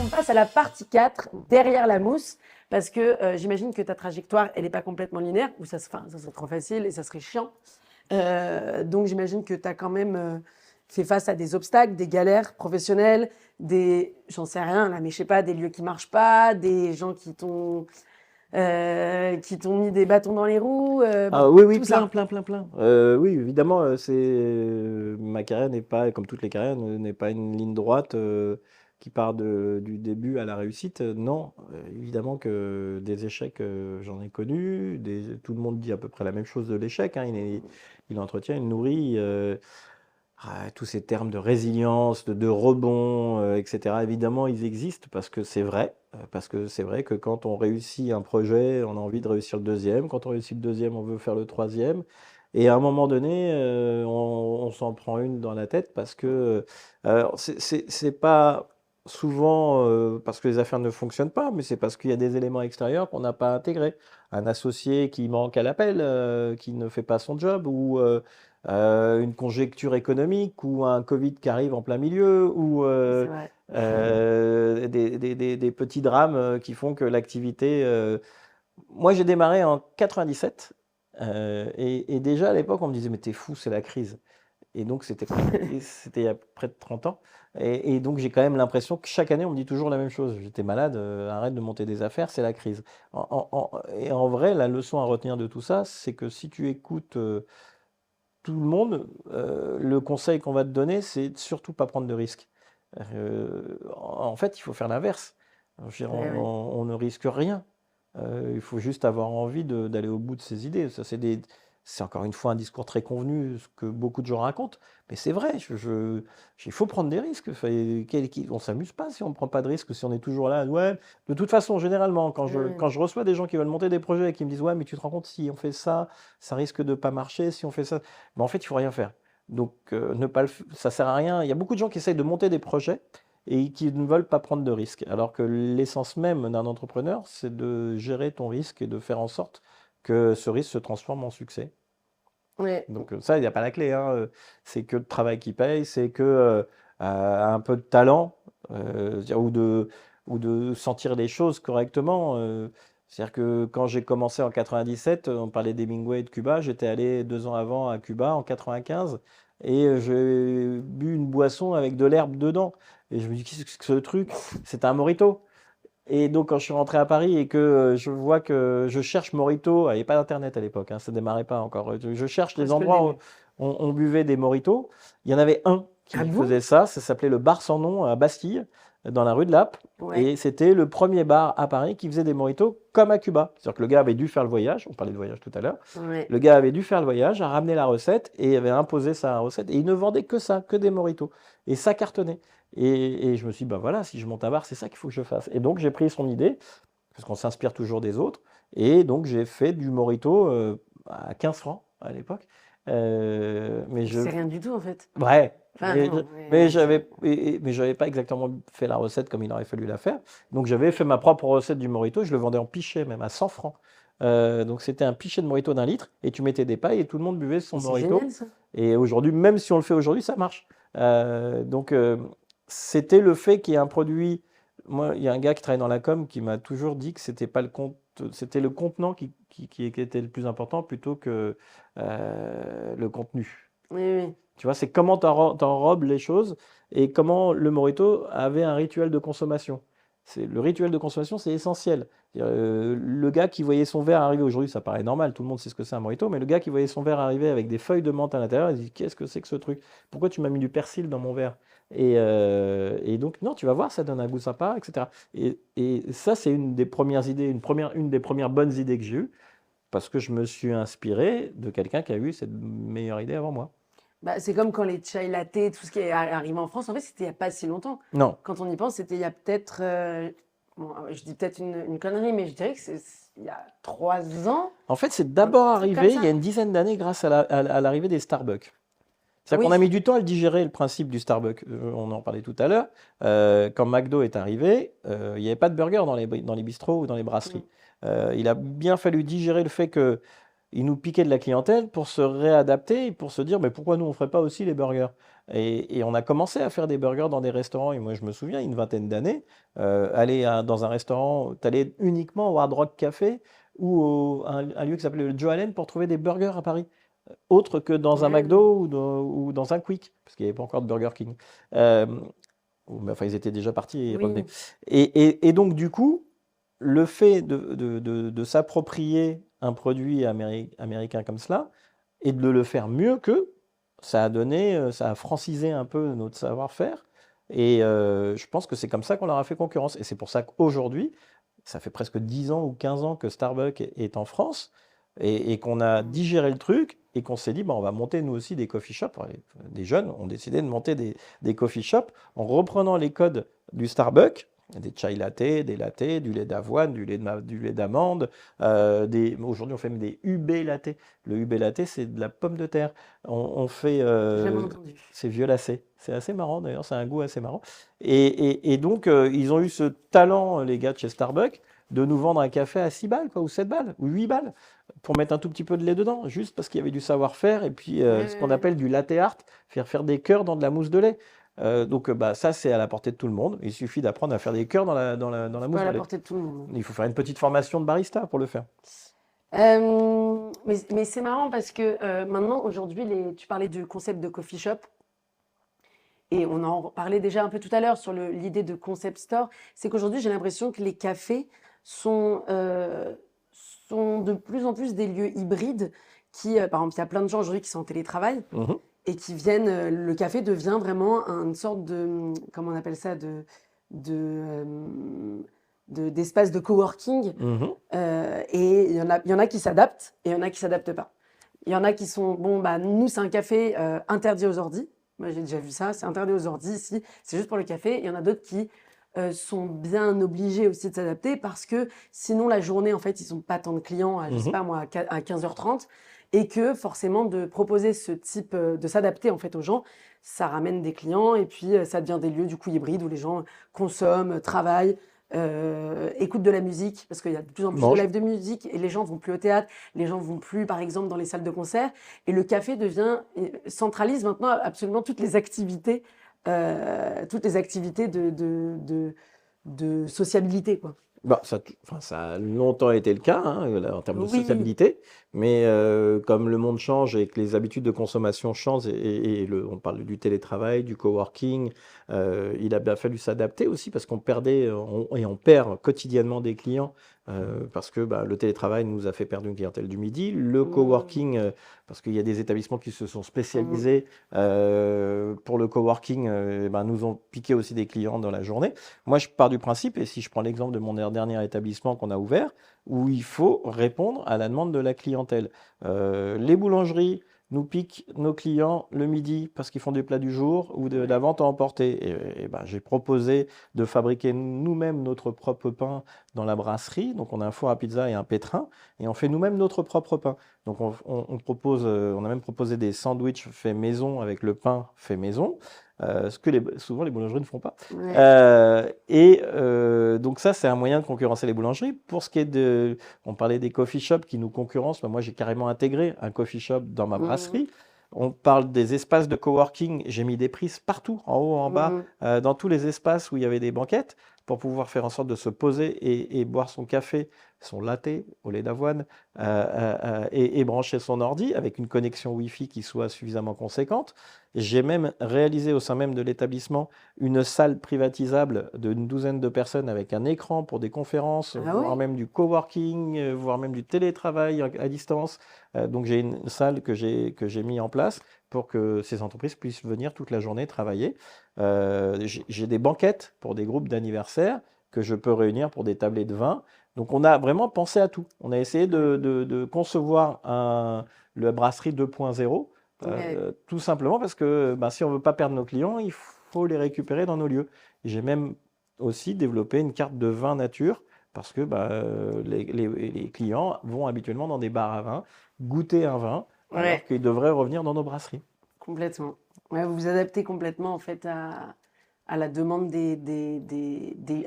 On passe à la partie 4, derrière la mousse, parce que j'imagine que ta trajectoire, elle n'est pas complètement linéaire, ou ça serait trop facile et ça serait chiant. Donc j'imagine que tu as quand même fait face à des obstacles, des galères professionnelles, j'en sais rien là, mais je sais pas, des lieux qui marchent pas, des gens qui t'ont mis des bâtons dans les roues. Ah oui, tout ça. plein. Oui, évidemment, ma carrière n'est pas, comme toutes les carrières, n'est pas une ligne droite qui part du début à la réussite. Non, évidemment que des échecs, j'en ai connu. Tout le monde dit à peu près la même chose de l'échec, hein. Il entretient, il nourrit tous ces termes de résilience, de rebond, etc. Évidemment, ils existent parce que c'est vrai. Parce que c'est vrai que quand on réussit un projet, on a envie de réussir le deuxième. Quand on réussit le deuxième, on veut faire le troisième. Et à un moment donné, on s'en prend une dans la tête parce que c'est pas souvent parce que les affaires ne fonctionnent pas, mais c'est parce qu'il y a des éléments extérieurs qu'on n'a pas intégrés. Un associé qui manque à l'appel, qui ne fait pas son job, ou une conjecture économique, ou un Covid qui arrive en plein milieu, ou C'est vrai. des petits drames qui font que l'activité. Moi, j'ai démarré en 97 et déjà à l'époque, on me disait, mais t'es fou, c'est la crise. Et donc, c'était il y a près de 30 ans. Et donc, j'ai quand même l'impression que chaque année, on me dit toujours la même chose. J'étais malade, arrête de monter des affaires, c'est la crise. Et en vrai, la leçon à retenir de tout ça, c'est que si tu écoutes tout le monde, le conseil qu'on va te donner, c'est de surtout pas prendre de risques. En fait, il faut faire l'inverse. Je veux dire, Ouais, ouais. on ne risque rien. Il faut juste avoir envie d'aller au bout de ses idées. Ça, c'est encore une fois un discours très convenu, ce que beaucoup de gens racontent, mais c'est vrai. Il faut prendre des risques. Enfin, on s'amuse pas si on ne prend pas de risques, si on est toujours là. Ouais. De toute façon, généralement, quand je reçois des gens qui veulent monter des projets et qui me disent, ouais, mais tu te rends compte, si on fait ça, ça risque de pas marcher. Si on fait ça, mais en fait, il faut rien faire. Donc, ne pas ça sert à rien. Il y a beaucoup de gens qui essayent de monter des projets et qui ne veulent pas prendre de risques. Alors que l'essence même d'un entrepreneur, c'est de gérer ton risque et de faire en sorte que ce risque se transforme en succès. Ouais. Donc ça, il n'y a pas la clé, hein. C'est que le travail qui paye, c'est que un peu de talent ou de sentir les choses correctement. C'est-à-dire que quand j'ai commencé en 97, on parlait d'Hemingway et de Cuba, j'étais allé 2 ans avant à Cuba en 95 et j'ai bu une boisson avec de l'herbe dedans. Et je me dis, qu'est-ce que ce truc? C'était un mojito. Et donc, quand je suis rentré à Paris et que je vois que je cherche Morito, il n'y avait pas d'internet à l'époque, hein, ça ne démarrait pas encore. Je cherche Ouais, des c'est que le endroits où début. on buvait des Moritos. Il y en avait un Ah qui bon? faisait ça s'appelait le Bar Sans Nom à Bastille, dans la rue de Lappe. Ouais. Et c'était le premier bar à Paris qui faisait des Moritos comme à Cuba. C'est-à-dire que le gars avait dû faire le voyage, on parlait de voyage tout à l'heure. Ouais. Le gars avait dû faire le voyage, a ramené la recette et avait imposé sa recette. Et il ne vendait que ça, que des Moritos. Et ça cartonnait. Et je me suis dit, bah voilà, si je monte un bar, c'est ça qu'il faut que je fasse. Et donc, j'ai pris son idée parce qu'on s'inspire toujours des autres. Et donc, j'ai fait du Morito à 15 francs à l'époque. Mais C'est rien du tout en fait. Ouais, Enfin, mais, non, ouais, mais j'avais pas exactement fait la recette comme il aurait fallu la faire. Donc, j'avais fait ma propre recette du Morito. Je le vendais en pichet, même à 100 francs. Donc, c'était un pichet de Morito d'1 litre. Et tu mettais des pailles et tout le monde buvait son c'est Morito. génial ça. Et aujourd'hui, même si on le fait aujourd'hui, ça marche. Donc, c'était le fait qu'il y ait un produit. Moi, il y a un gars qui travaille dans la com qui m'a toujours dit que c'était pas c'était le contenant qui était le plus important plutôt que le contenu. Oui, oui. Tu vois, c'est comment t'enrobes les choses et comment le Morito avait un rituel de consommation. Le rituel de consommation, c'est essentiel. Le gars qui voyait son verre arriver aujourd'hui, ça paraît normal, tout le monde sait ce que c'est un Morito, mais le gars qui voyait son verre arriver avec des feuilles de menthe à l'intérieur, il dit, qu'est-ce que c'est que ce truc? Pourquoi tu m'as mis du persil dans mon verre? Et donc, non, tu vas voir, ça donne un goût sympa, etc. Et ça, c'est une des premières idées, une des premières bonnes idées que j'ai eues, parce que je me suis inspiré de quelqu'un qui a eu cette meilleure idée avant moi. Bah, c'est comme quand les chai latte, tout ce qui est arrivé en France, en fait, c'était il n'y a pas si longtemps. Non. Quand on y pense, c'était il y a peut-être, bon, je dis peut-être une connerie, mais je dirais que c'est il y a 3 ans, En fait, c'est un d'abord truc comme arrivé il y ça. a une dizaine d'années grâce à l'arrivée des Starbucks. C'est-à-dire qu'on a Oui, mis du temps à le digérer, le principe du Starbucks. On en parlait tout à l'heure. Quand McDo est arrivé, il n'y avait pas de burger dans les bistrots ou dans les brasseries. mm, Il a bien fallu digérer le fait que il nous piquait de la clientèle pour se réadapter et pour se dire, mais pourquoi nous on ne ferait pas aussi les burgers? Et on a commencé à faire des burgers dans des restaurants. Et moi, je me souviens, une vingtaine d'années, aller dans un restaurant, tu allais uniquement au Hard Rock Café ou un lieu qui s'appelait le Joe Allen pour trouver des burgers à Paris, autre que dans un ouais, McDo ou dans un Quick, parce qu'il n'y avait pas encore de Burger King. Euh, mais enfin, ils étaient déjà partis et ils revenaient. oui. Et donc, du coup, le fait de s'approprier un produit américain comme cela et de le faire mieux qu'eux, ça a francisé un peu notre savoir-faire. Et je pense que c'est comme ça qu'on leur a fait concurrence. Et c'est pour ça qu'aujourd'hui, ça fait presque 10 ans ou 15 ans que Starbucks est en France et qu'on a Mm. digéré le truc et qu'on s'est dit, bah, on va monter nous aussi des coffee shops. Enfin, des jeunes ont décidé de monter des coffee shops en reprenant les codes du Starbucks, des chai latte, des lattés, du lait d'avoine, du lait d'amande. Aujourd'hui, on fait même des UB latte. Le UB latte, c'est de la pomme de terre. On fait, Jamais entendu. c'est violacé. C'est assez marrant d'ailleurs, c'est un goût assez marrant. Et donc, ils ont eu ce talent, les gars de chez Starbucks, de nous vendre un café à 6 balles, quoi, ou 7 balles, ou 8 balles, pour mettre un tout petit peu de lait dedans, juste parce qu'il y avait du savoir-faire, et puis Ouais, ce qu'on ouais, appelle du latte art, faire des cœurs dans de la mousse de lait. Donc, bah, ça, c'est à la portée de tout le monde. Il suffit d'apprendre à faire des cœurs dans la c'est pas mousse à de la lait. portée de tout le monde. Il faut faire une petite formation de barista pour le faire. Mais c'est marrant parce que maintenant, aujourd'hui, tu parlais du concept de coffee shop et on en parlait déjà un peu tout à l'heure sur l'idée de concept store. C'est qu'aujourd'hui, j'ai l'impression que les cafés sont, euh, sont de plus en plus des lieux hybrides qui, par exemple, il y a plein de gens aujourd'hui qui sont en télétravail Mhm, et qui viennent, le café devient vraiment une sorte de, comment on appelle ça, de, d'espace de coworking. mhm. Et il y en a qui s'adaptent et il y en a qui s'adaptent pas. Il y en a qui sont, bon, bah, nous, c'est un café interdit aux ordis. Moi, j'ai déjà vu ça, c'est interdit aux ordis ici, c'est juste pour le café. Il y en a d'autres qui sont bien obligés aussi de s'adapter parce que sinon, la journée, en fait, ils n'ont pas tant de clients, je sais Mhm. pas moi, à 15h30. Et que forcément, de proposer ce type, de s'adapter en fait aux gens, ça ramène des clients et puis ça devient des lieux du coup hybrides où les gens consomment, travaillent, écoutent de la musique, parce qu'il y a de plus en plus de Mange. live de musique et les gens vont plus au théâtre, les gens vont plus par exemple dans les salles de concert et le café centralise maintenant absolument toutes les activités de sociabilité quoi. Bah, enfin, ça a longtemps été le cas, hein, là, en termes de Oui. sociabilité, mais comme le monde change et que les habitudes de consommation changent, on parle du télétravail, du coworking, il a bien fallu s'adapter aussi parce qu'on perdait, et on perd quotidiennement des clients parce que bah, le télétravail nous a fait perdre une clientèle du midi, le Mmh. coworking, parce qu'il y a des établissements qui se sont Mmh. spécialisés pour le coworking, ben, nous ont piqué aussi des clients dans la journée. Moi, je pars du principe, et si je prends l'exemple de mon dernier établissement qu'on a ouvert, où il faut répondre à la demande de la clientèle. Les boulangeries nous piquent nos clients le midi parce qu'ils font des plats du jour ou de la Ouais. vente à emporter. Et ben, j'ai proposé de fabriquer nous-mêmes notre propre pain dans la brasserie. Donc, on a un four à pizza et un pétrin, et on fait nous-mêmes notre propre pain. Donc, on a même proposé des sandwichs faits maison avec le pain fait maison, ce que souvent les boulangeries ne font pas. Ouais. Donc ça, c'est un moyen de concurrencer les boulangeries. Pour ce qui est on parlait des coffee shops qui nous concurrencent, moi j'ai carrément intégré un coffee shop dans ma Mmh. brasserie. On parle des espaces de coworking, j'ai mis des prises partout, en haut, en bas, Mmh. dans tous les espaces où il y avait des banquettes, pour pouvoir faire en sorte de se poser et boire son café, son latte au lait d'avoine, et brancher son ordi avec une connexion Wi-Fi qui soit suffisamment conséquente. J'ai même réalisé au sein même de l'établissement une salle privatisable d'une douzaine de personnes avec un écran pour des conférences, Ah voire ouais? même du coworking, voire même du télétravail à distance. Donc j'ai une salle que j'ai mis en place pour que ces entreprises puissent venir toute la journée travailler. J'ai des banquettes pour des groupes d'anniversaires que je peux réunir pour des tablées de vin. Donc on a vraiment pensé à tout. On a essayé Ouais. de concevoir le brasserie 2.0 Ouais. Tout simplement parce que si on veut pas perdre nos clients, il faut les récupérer dans nos lieux. J'ai même aussi développé une carte de vin nature parce que les clients vont habituellement dans des bars à vin goûter un vin alors Ouais, qu'ils devraient revenir dans nos brasseries. complètement. Ouais, vous vous adaptez complètement en fait à la demande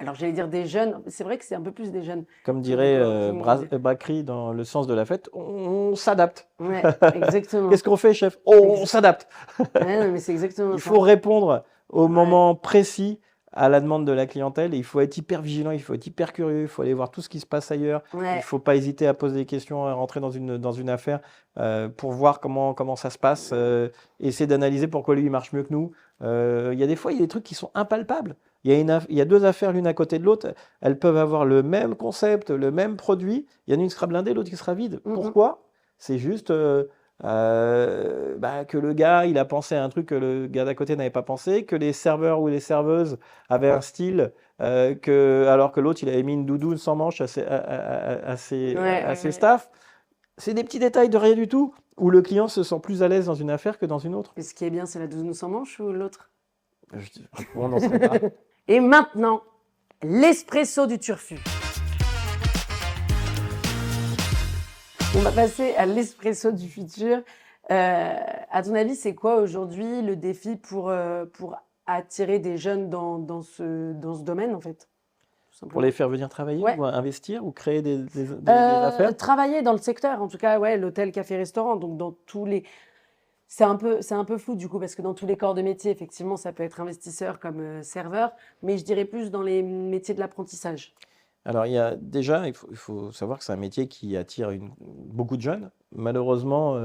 alors j'allais dire des jeunes, c'est vrai que c'est un peu plus des jeunes Comme qui ont du dirait coworking. Bacri dans le sens de la fête, on s'adapte. Ouais, Qu'est-ce exactement. qu'on fait, chef? Oh, on Ex- s'adapte. ouais, non, mais c'est exactement Il faut ça. répondre au Ouais, moment précis à la demande de la clientèle et il faut être hyper vigilant, il faut être hyper curieux, il faut aller voir tout ce qui se passe ailleurs. Il ne ouais. faut pas hésiter à poser des questions, à rentrer dans une affaire pour voir comment ça se passe, essayer d'analyser pourquoi lui il marche mieux que nous. Il y a des fois, il y a des trucs qui sont impalpables. Il y a deux affaires l'une à côté de l'autre, elles peuvent avoir le même concept, le même produit. Il y en a une qui sera blindée, l'autre qui sera vide. Mm, mm. Pourquoi? C'est juste que le gars, il a pensé à un truc que le gars d'à côté n'avait pas pensé, que les serveurs ou les serveuses avaient un style, alors que l'autre, il avait mis une doudoune sans manche Ouais, à ouais, ses ouais. staffs. C'est des petits détails de rien du tout, où le client se sent plus à l'aise dans une affaire que dans une autre. Et ce qui est bien, c'est la douce sans manche ou l'autre? On n'en serait pas. Et maintenant, l'espresso du turfu. On va passer à l'espresso du futur. À ton avis, c'est quoi aujourd'hui le défi pour attirer des jeunes dans ce domaine, en fait, tout Pour simplement? les faire venir travailler Ouais. ou investir ou créer des affaires. Travailler dans le secteur, en tout cas, ouais, l'hôtel, café, restaurant, donc dans tous les... c'est un peu flou du coup, parce que dans tous les corps de métier, effectivement, ça peut être investisseur comme serveur, mais je dirais plus dans les métiers de l'apprentissage. Alors, déjà, il faut savoir que c'est un métier qui attire beaucoup de jeunes. Malheureusement,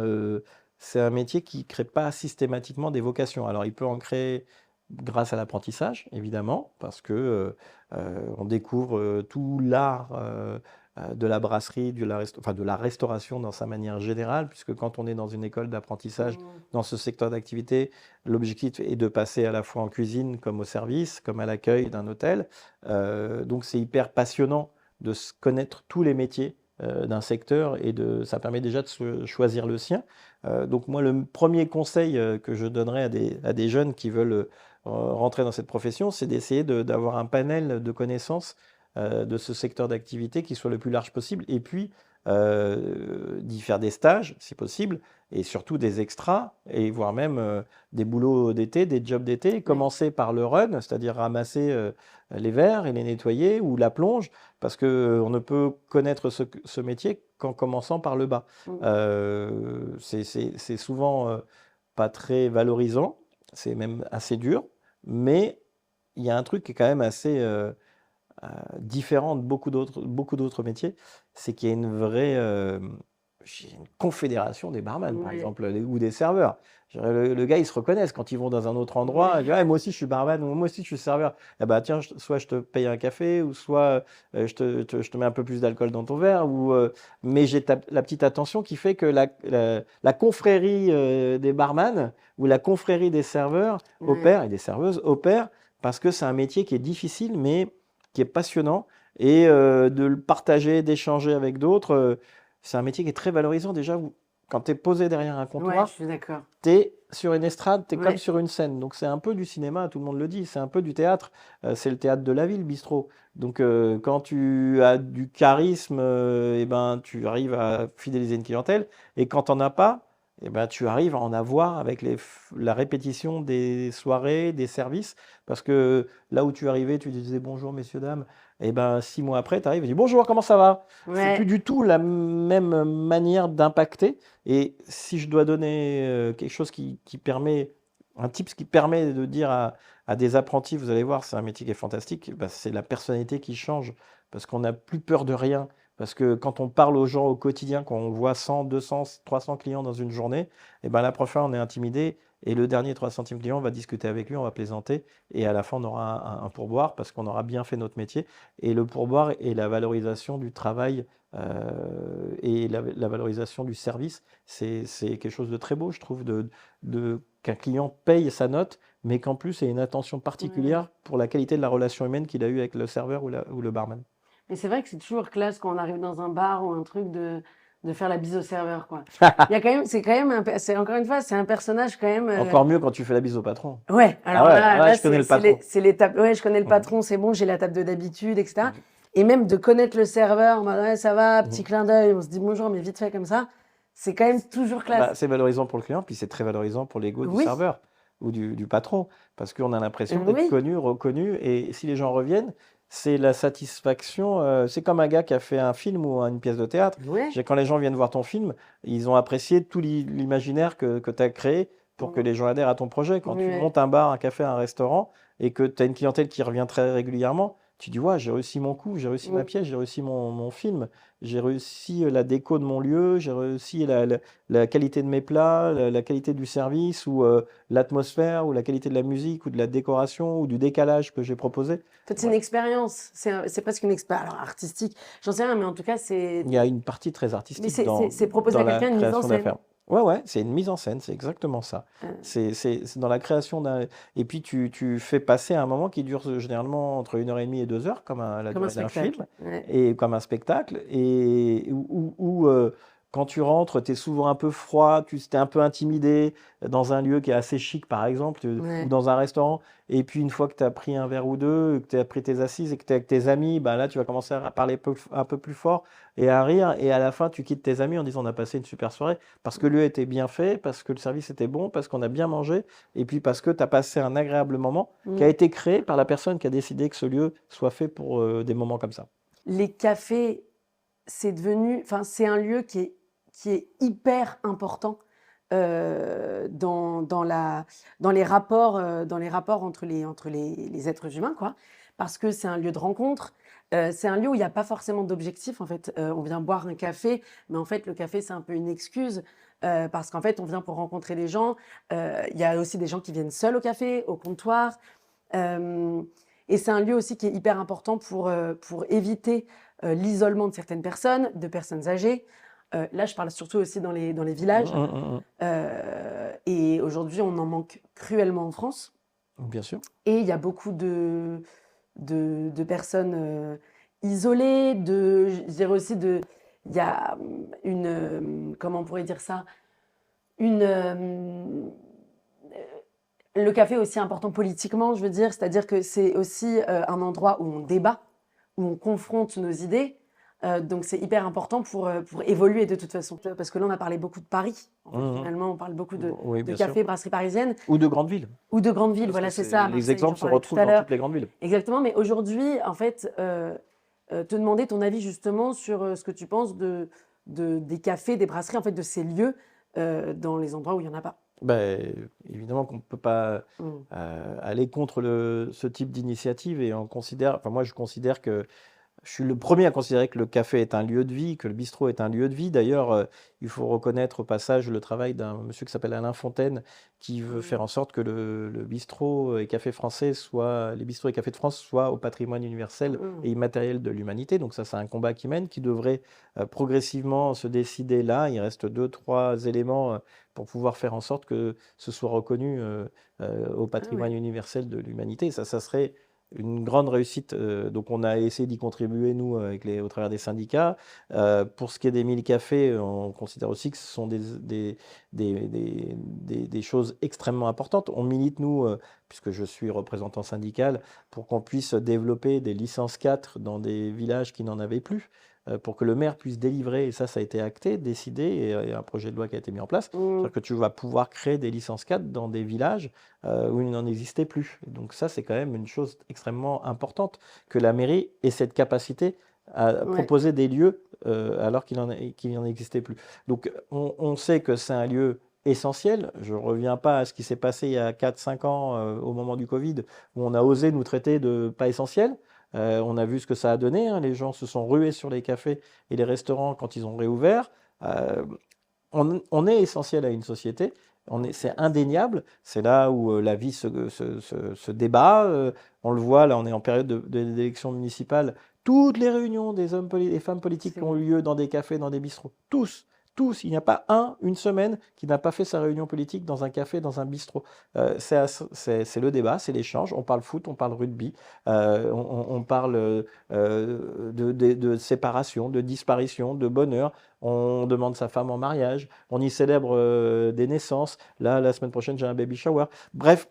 c'est un métier qui ne crée pas systématiquement des vocations. Alors, il peut en créer grâce à l'apprentissage, évidemment, parce que on découvre tout l'art de la brasserie, enfin, de la restauration dans sa manière générale, puisque quand on est dans une école d'apprentissage, Mm. dans ce secteur d'activité, l'objectif est de passer à la fois en cuisine, comme au service, comme à l'accueil d'un hôtel. Donc c'est hyper passionnant de connaître tous les métiers d'un secteur et ça permet déjà de choisir le sien. Donc moi, le premier conseil que je donnerais à des jeunes qui veulent rentrer dans cette profession, c'est d'essayer d'avoir un panel de connaissances de ce secteur d'activité qui soit le plus large possible et puis d'y faire des stages si possible et surtout des extras et voire même des boulots d'été, des jobs d'été, Ouais. commencer par le run, c'est-à-dire ramasser les verres et les nettoyer ou la plonge parce que on ne peut connaître ce métier qu'en commençant par le bas. Mm. C'est souvent pas très valorisant, c'est même assez dur, mais il y a un truc qui est quand même assez différent de beaucoup d'autres métiers, c'est qu'il y a une confédération des barman, par Ouais. exemple, ou des serveurs. Je dirais, le gars, ils se reconnaissent quand ils vont dans un autre endroit. Ouais. Ils disent, ah, moi aussi, je suis barman, ou moi aussi, je suis serveur. Ah bah tiens, soit je te paye un café, ou soit je te mets un peu plus d'alcool dans ton verre, mais j'ai la petite attention qui fait que la confrérie des barman ou la confrérie des serveurs Ouais. opère, et des serveuses opère, parce que c'est un métier qui est difficile, mais qui est passionnant et de le partager, d'échanger avec d'autres, c'est un métier qui est très valorisant. Déjà, quand tu es posé derrière un Ouais, je comptoir, suis d'accord. tu es sur une estrade, tu es comme Ouais. sur une scène. Donc c'est un peu du cinéma, tout le monde le dit, c'est un peu du théâtre. C'est le théâtre de la ville, bistrot. Donc quand tu as du charisme, eh ben, tu arrives à fidéliser une clientèle. Et quand tu n'en as pas, eh ben, tu arrives à en avoir avec la répétition des soirées, des services. Parce que là où tu arrivais, tu disais bonjour messieurs, dames. Et ben 6 mois après, tu arrives et dis bonjour, comment ça va? C'est plus Ouais. du tout la même manière d'impacter. Et si je dois donner quelque chose qui permet, un tips qui permet de dire à des apprentis, vous allez voir, c'est un métier qui est fantastique, bah, c'est la personnalité qui change. Parce qu'on n'a plus peur de rien. Parce que quand on parle aux gens au quotidien, quand on voit 100, 200, 300 clients dans une journée, et ben la première fois, on est intimidé. Et le dernier 300e client, on va discuter avec lui, on va plaisanter. Et à la fin, on aura un pourboire parce qu'on aura bien fait notre métier. Et le pourboire est la valorisation du travail et la valorisation du service. C'est quelque chose de très beau, je trouve, qu'un client paye sa note, mais qu'en plus, il y ait une attention Ouais. particulière pour la qualité de la relation humaine qu'il a eue avec le serveur ou le barman. Mais c'est vrai que c'est toujours classe quand on arrive dans un bar ou un truc de de faire la bise au serveur, quoi. Il y a quand même, c'est quand même, c'est encore une fois, c'est un personnage quand même. Encore mieux quand tu fais la bise au patron. Ouais, Ah alors ouais, là, je connais le patron. c'est l'étape. Ouais, je connais le Mhm. patron, c'est bon, j'ai la table de d'habitude, etc. Mhm. Et même de connaître le serveur, en mode, ouais, ça va, petit Mhm. clin d'œil, on se dit bonjour, mais vite fait comme ça, c'est quand même toujours classe. C'est valorisant pour le client, puis c'est très valorisant pour l'ego du Oui, serveur ou du patron, parce qu'on a l'impression d'être oui, connu, reconnu, et si les gens reviennent, c'est la satisfaction. C'est comme un gars qui a fait un film ou une pièce de théâtre. ouais. Quand les gens viennent voir ton film, ils ont apprécié tout l'imaginaire que tu as créé pour que Mm, les gens adhèrent à ton projet. Quand tu ouais. montes un bar, un café, un restaurant, et que tu as une clientèle qui revient très régulièrement, tu dis, ouais, j'ai réussi mon coup, j'ai réussi ma Mm. pièce, j'ai réussi mon film, j'ai réussi la déco de mon lieu, j'ai réussi la qualité de mes plats, la qualité du service, ou l'atmosphère, ou la qualité de la musique, ou de la décoration, ou du décalage que j'ai proposé. En fait, c'est une Ouais. expérience, c'est presque une expérience artistique, j'en sais rien, mais en tout cas, Il y a une partie très mais artistique c'est proposer dans à la quelqu'un une mise en création scène. d'affaires. Ouais, c'est une mise en scène, c'est exactement ça. Euh, C'est dans la création d'un. Et puis tu fais passer un moment qui dure généralement entre 1h30 et 2 heures, comme la comme un durée d'un spectacle. film, Ouais. et comme un spectacle, et où, quand tu rentres, tu es souvent un peu froid, tu es un peu intimidé dans un lieu qui est assez chic, par exemple, ou Ouais. dans un restaurant. Et puis une fois que tu as pris un verre ou deux, que tu as pris tes assises et que tu es avec tes amis, ben là tu vas commencer à parler un peu plus fort et à rire. Et à la fin, tu quittes tes amis en disant on a passé une super soirée parce que le lieu était bien fait, parce que le service était bon, parce qu'on a bien mangé, et puis parce que tu as passé un agréable moment qui a Mm. été créé par la personne qui a décidé que ce lieu soit fait pour des moments comme ça. Les cafés, c'est devenu, enfin, c'est un lieu qui est hyper important dans les rapports entre les êtres humains, quoi. Parce que c'est un lieu de rencontre, c'est un lieu où il n'y a pas forcément d'objectif. En fait, on vient boire un café, mais en fait, le café, c'est un peu une excuse. Parce qu'en fait, on vient pour rencontrer les gens. Il y a aussi des gens qui viennent seuls au café, au comptoir. Euh, et c'est un lieu aussi qui est hyper important pour éviter l'isolement de certaines personnes, de personnes âgées. Là, je parle surtout aussi dans les villages. Et aujourd'hui, on en manque cruellement en France. Bien sûr. Et il y a beaucoup de personnes isolées, je dirais aussi il y a comment on pourrait dire ça, une, le café est aussi important politiquement, je veux dire, c'est-à-dire que c'est aussi un endroit où on débat, où on confronte nos idées. Donc c'est hyper important pour évoluer de toute façon. Parce que là, on a parlé beaucoup de Paris. En fait, finalement, on parle beaucoup Oui, de bien sûr. cafés, brasseries parisiennes Ou de grandes villes. ou de grandes villes. Parce Voilà, que c'est ça. les Marseille, j'en exemples se parlais tout retrouvent à dans l'heure. toutes les grandes villes. Exactement. Mais aujourd'hui, en fait, te demander ton avis justement sur ce que tu penses des cafés, des brasseries, en fait, de ces lieux dans les endroits où il n'y en a pas. Évidemment qu'on ne peut pas Mm. aller contre ce type d'initiative, et moi je considère que je suis le premier à considérer que le café est un lieu de vie, que le bistrot est un lieu de vie. D'ailleurs, il faut reconnaître au passage le travail d'un monsieur qui s'appelle Alain Fontaine, qui veut faire en sorte que le bistrot et café français les bistrots et cafés de France soient au patrimoine universel et Mm. immatériel de l'humanité. Donc ça, c'est un combat qui mène, qui devrait progressivement se décider là. Il reste deux, trois éléments pour pouvoir faire en sorte que ce soit reconnu au Ah patrimoine ouais. universel de l'humanité. Ça serait une grande réussite. Donc, on a essayé d'y contribuer, nous, au travers des syndicats. Pour ce qui est des 1000 cafés, on considère aussi que ce sont des choses extrêmement importantes. On milite, nous, puisque je suis représentant syndical, pour qu'on puisse développer des licences 4 dans des villages qui n'en avaient plus, pour que le maire puisse délivrer, et ça a été acté, décidé, et un projet de loi qui a été mis en place. Mm. C'est-à-dire que tu vas pouvoir créer des licences 4 dans des villages où il n'en existait plus. Donc ça, c'est quand même une chose extrêmement importante, que la mairie ait cette capacité à Ouais. proposer des lieux alors qu'il n'en existait plus. Donc on sait que c'est un lieu essentiel. Je ne reviens pas à ce qui s'est passé il y a 4-5 ans au moment du Covid, où on a osé nous traiter de pas essentiels. On a vu ce que ça a donné, hein. Les gens se sont rués sur les cafés et les restaurants quand ils ont réouvert. Euh, on est essentiel à une société, c'est indéniable, c'est là où la vie se débat. On le voit, là on est en période d'élection municipale, toutes les réunions des hommes et femmes politiques C'est qui ont eu lieu dans des cafés, dans des bistrots, tous, il n'y a pas une semaine qui n'a pas fait sa réunion politique dans un café, dans un bistrot. C'est le débat, c'est l'échange. On parle foot, on parle rugby, on parle de séparation, de disparition, de bonheur. On demande sa femme en mariage, on y célèbre des naissances. Là, la semaine prochaine, j'ai un baby shower. Bref,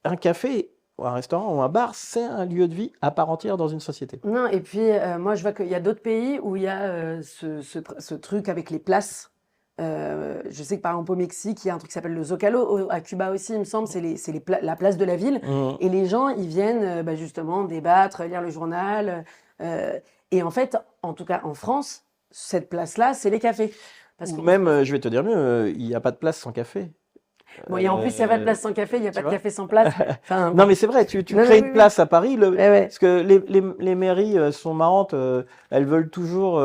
un café, ou un restaurant ou un bar, c'est un lieu de vie à part entière dans une société. Non, et puis moi je vois qu'il y a d'autres pays où il y a ce truc avec les places. Je sais que par exemple au Mexique, il y a un truc qui s'appelle le Zocalo. À Cuba aussi, il me semble, la place de la ville. Mmh. Et les gens, ils viennent justement débattre, lire le journal. Et en fait, en tout cas en France, cette place-là, c'est les cafés. Parce Ou que, même, je vais te dire mieux, il n'y a pas de place sans café. bon, et en plus, il n'y a pas de place sans café, il n'y a Tu pas de vois? café sans place. Enfin, Non, mais c'est vrai, tu non, crées oui, une oui. place à Paris, Ouais, ouais. parce que les mairies sont marrantes, elles veulent toujours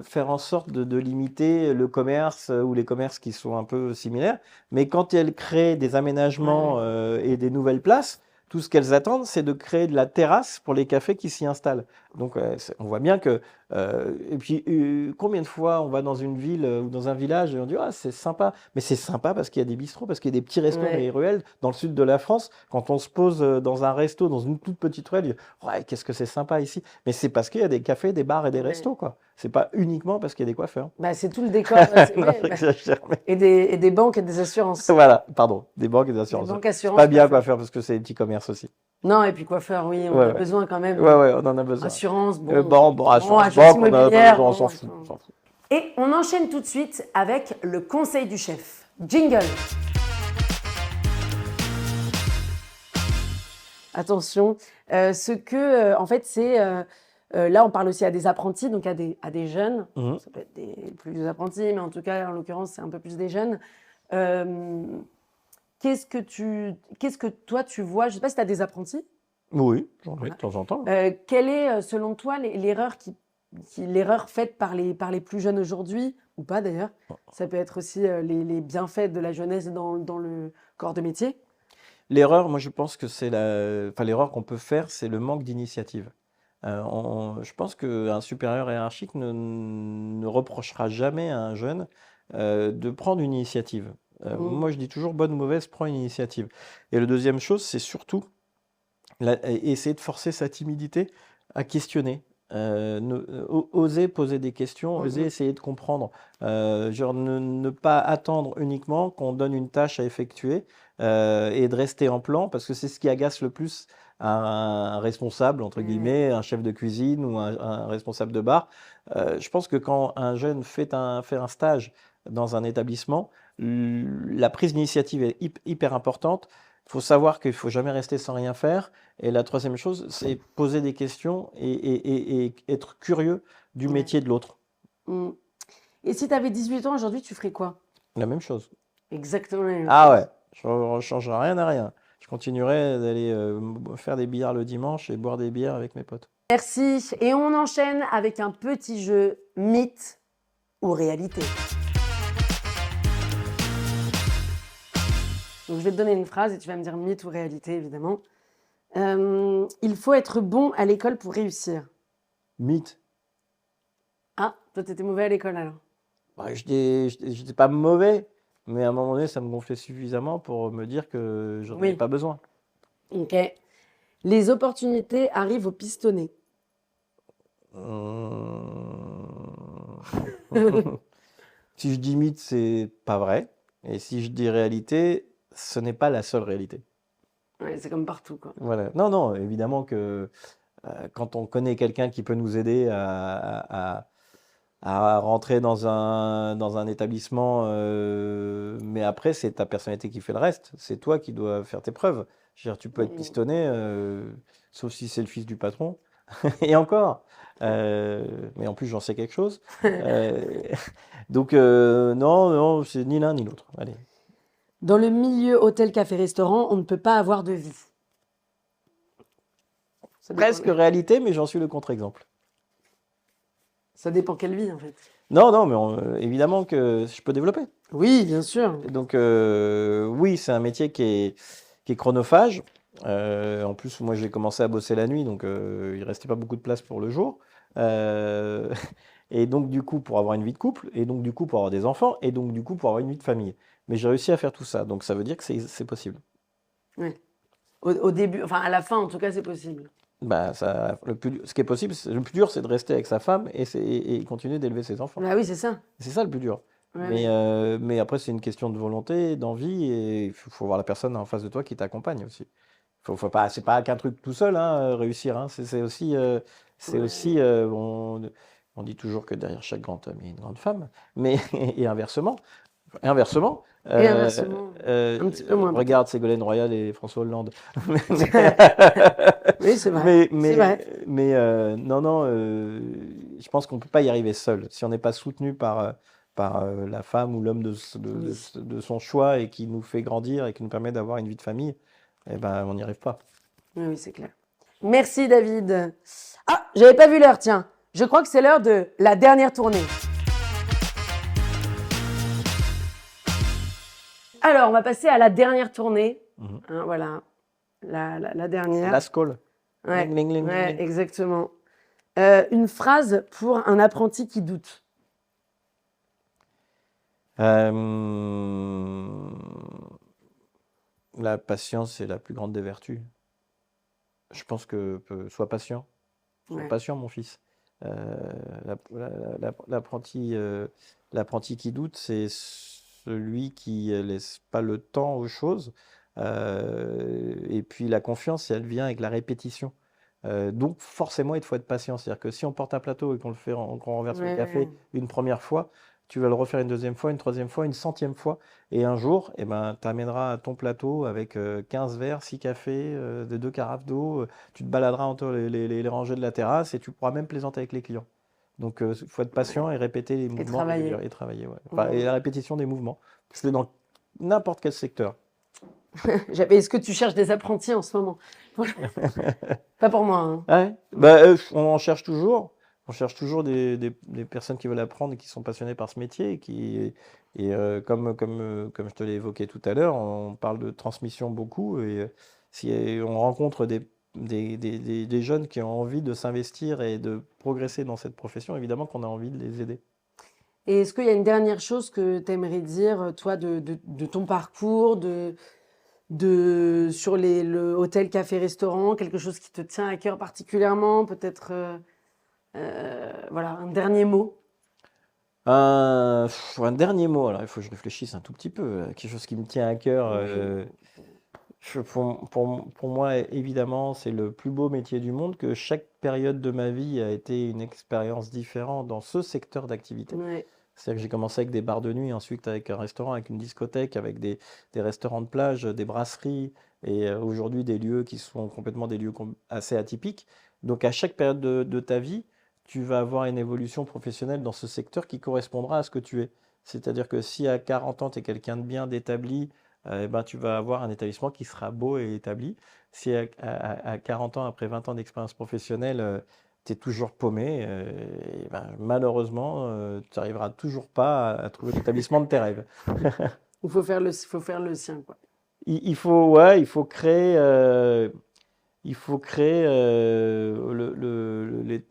faire en sorte de limiter le commerce ou les commerces qui sont un peu similaires, mais quand elles créent des aménagements et des nouvelles places, tout ce qu'elles attendent, c'est de créer de la terrasse pour les cafés qui s'y installent. Donc on voit bien que... et puis combien de fois on va dans une ville ou dans un village et on dit ah c'est sympa, mais c'est sympa parce qu'il y a des bistrots, parce qu'il y a des petits restos dans Ouais. les ruelles. Dans le sud de la France, quand on se pose dans un resto, dans une toute petite ruelle, on dit, ouais, qu'est-ce que c'est sympa ici. Mais c'est parce qu'il y a des cafés, des bars et des Ouais. restos, quoi. C'est pas uniquement parce qu'il y a des coiffeurs. Bah, c'est tout le décor. Non, j'exagère, mais- Et des banques et des assurances. Voilà, pardon, des banques et des Des assurances. banques C'est assurances. pas bien coiffeurs. coiffeur parce que c'est des petits commerces aussi. Non, et puis coiffeur, oui, on Ouais, a ouais. besoin quand même. Ouais, ouais, on en a besoin. Assurance, Bon, bon, assurance agence banque, on a immobilière, besoin, on bon, s'en fout, on s'en fout. Et on enchaîne tout de suite avec le conseil du chef. Jingle. Attention, en fait, c'est là, on parle aussi à des apprentis, donc à des jeunes. Mhm. Ça peut être plus des apprentis, mais en tout cas, en l'occurrence, c'est un peu plus des jeunes. Euh, qu'est-ce que toi tu vois? Je ne sais pas si tu as des apprentis. Oui, j'en ai Voilà. de temps en temps. Quelle est, selon toi, l'erreur faite par les plus jeunes aujourd'hui, ou pas d'ailleurs? Ça peut être aussi les bienfaits de la jeunesse dans le corps de métier. L'erreur, moi je pense que l'erreur qu'on peut faire, c'est le manque d'initiative. Je pense qu'un supérieur hiérarchique ne reprochera jamais à un jeune de prendre une initiative. Moi je dis toujours bonne ou mauvaise, prends une initiative. Et la deuxième chose, c'est surtout essayer de forcer sa timidité à questionner. Oser poser des questions, oser essayer de comprendre. Genre ne pas attendre uniquement qu'on donne une tâche à effectuer et de rester en plan, parce que c'est ce qui agace le plus un responsable, entre guillemets, un chef de cuisine ou un responsable de bar. Je pense que quand un jeune fait un stage dans un établissement, la prise d'initiative est hyper importante. Il faut savoir qu'il ne faut jamais rester sans rien faire. Et la troisième chose, c'est poser des questions et être curieux du Ouais. métier de l'autre. Et si tu avais 18 ans aujourd'hui, tu ferais quoi? La même chose. Exactement la même Ah chose. ouais, je ne changerai rien à rien. Je continuerai d'aller faire des billards le dimanche et boire des bières avec mes potes. Merci. Et on enchaîne avec un petit jeu mythe ou réalité. Donc, je vais te donner une phrase et tu vas me dire mythe ou réalité, évidemment. Il faut être bon à l'école pour réussir. Mythe. Ah, toi, t'étais mauvais à l'école alors. Bah, je n'étais pas mauvais, mais à un moment donné, ça me gonflait suffisamment pour me dire que j'en avais Oui. pas besoin. Ok. Les opportunités arrivent au pistonné. Si je dis mythe, c'est pas vrai. Et si je dis réalité, ce n'est pas la seule réalité. Ouais, c'est comme partout, quoi. Voilà. Non, non, évidemment que quand on connaît quelqu'un qui peut nous aider à rentrer dans un établissement, mais après, c'est ta personnalité qui fait le reste. C'est toi qui dois faire tes preuves. Je veux dire, tu peux être pistonné, sauf si c'est le fils du patron. Et encore. Mais en plus, j'en sais quelque chose. Donc, non, non, c'est ni l'un ni l'autre. Allez. Dans le milieu hôtel, café, restaurant, on ne peut pas avoir de vie. Ça dépend- Presque réalité, mais j'en suis le contre-exemple. Ça dépend quelle vie, en fait. Non, non, mais évidemment que je peux développer. Oui, bien sûr. Donc, oui, c'est un métier qui est chronophage. En plus, moi, j'ai commencé à bosser la nuit, donc il restait pas beaucoup de place pour le jour. Et donc, du coup, pour avoir une vie de couple, et donc, du coup, pour avoir des enfants, et donc, du coup, pour avoir une vie de famille. Mais j'ai réussi à faire tout ça, donc ça veut dire que c'est possible. Ouais. Au début, enfin à la fin en tout cas, c'est possible. Bah, ce qui est possible, le plus dur, c'est de rester avec sa femme et continuer d'élever ses enfants. Bah oui, c'est ça. C'est ça le plus dur. Ouais, Mais, ouais. mais après, c'est une question de volonté, d'envie, et il faut voir la personne en face de toi qui t'accompagne aussi. Faut pas, c'est pas qu'un truc tout seul, hein, réussir. Hein. C'est aussi, Ouais. on dit toujours que derrière chaque grand homme, il y a une grande femme, mais et inversement. Inversement, Et inversement, un petit peu moins peut-être. regarde Ségolène Royal et François Hollande. Oui, c'est vrai. Mais, C'est mais, vrai. non, non, je pense qu'on ne peut pas y arriver seul. Si on n'est pas soutenu par la femme ou l'homme Oui. de son choix et qui nous fait grandir et qui nous permet d'avoir une vie de famille, eh ben, on n'y arrive pas. Oui, oui, c'est clair. Merci David. Ah, j'avais pas vu l'heure, tiens. Je crois que c'est l'heure de la dernière tournée. Alors, on va passer à la dernière tournée. Mhm. Hein, voilà, la dernière. Last call. Ouais, Ling, ling, ling, ouais, ling. exactement. Une phrase pour un apprenti qui doute. Euh, la patience est la plus grande des vertus. Je pense sois patient. Sois Ouais. patient, mon fils. L'apprenti l'apprenti qui doute, c'est celui qui laisse pas le temps aux choses. Et puis la confiance, elle vient avec la répétition. Donc forcément, il faut être patient. C'est-à-dire que si on porte un plateau et qu'on renverse le Ouais, café ouais. une première fois, tu vas le refaire une deuxième fois, une troisième fois, une centième fois. Et un jour, eh ben, tu amèneras ton plateau avec 15 verres, 6 cafés, de 2 carafes d'eau. Tu te baladeras entre les rangées de la terrasse et tu pourras même plaisanter avec les clients. Donc, il faut être patient Ouais. et répéter les Et mouvements travailler. réguliers et travailler. Ouais. Enfin, et Mmh. la répétition des mouvements. C'est dans n'importe quel secteur. Est-ce que tu cherches des apprentis en ce moment? Pas pour moi, hein. Ah ouais. Non. Bah, on en cherche toujours. On cherche toujours des personnes qui veulent apprendre et qui sont passionnées par ce métier. Comme je te l'ai évoqué tout à l'heure, on parle de transmission beaucoup. Et si on rencontre des jeunes qui ont envie de s'investir et de progresser dans cette profession, évidemment qu'on a envie de les aider. Et est-ce qu'il y a une dernière chose que tu aimerais dire, toi, de ton parcours, sur le hôtel, café, restaurant, quelque chose qui te tient à cœur particulièrement, peut-être, voilà, un dernier mot? Un dernier mot, alors il faut que je réfléchisse un tout petit peu. Quelque chose qui me tient à cœur. Oui. Pour moi, évidemment, c'est le plus beau métier du monde, que chaque période de ma vie a été une expérience différente dans ce secteur d'activité. Ouais. C'est-à-dire que j'ai commencé avec des bars de nuit, ensuite avec un restaurant, avec une discothèque, avec des restaurants de plage, des brasseries, et aujourd'hui des lieux qui sont complètement des lieux assez atypiques. Donc à chaque période de ta vie, tu vas avoir une évolution professionnelle dans ce secteur qui correspondra à ce que tu es. C'est-à-dire que si à 40 ans, tu es quelqu'un de bien, d'établi, eh ben, tu vas avoir un établissement qui sera beau et établi. Si à 40 ans, après 20 ans d'expérience professionnelle, tu es toujours paumé, et ben, malheureusement, tu n'arriveras toujours pas à trouver l'établissement de tes rêves. Faut faire le sien, quoi. Ouais, il faut créer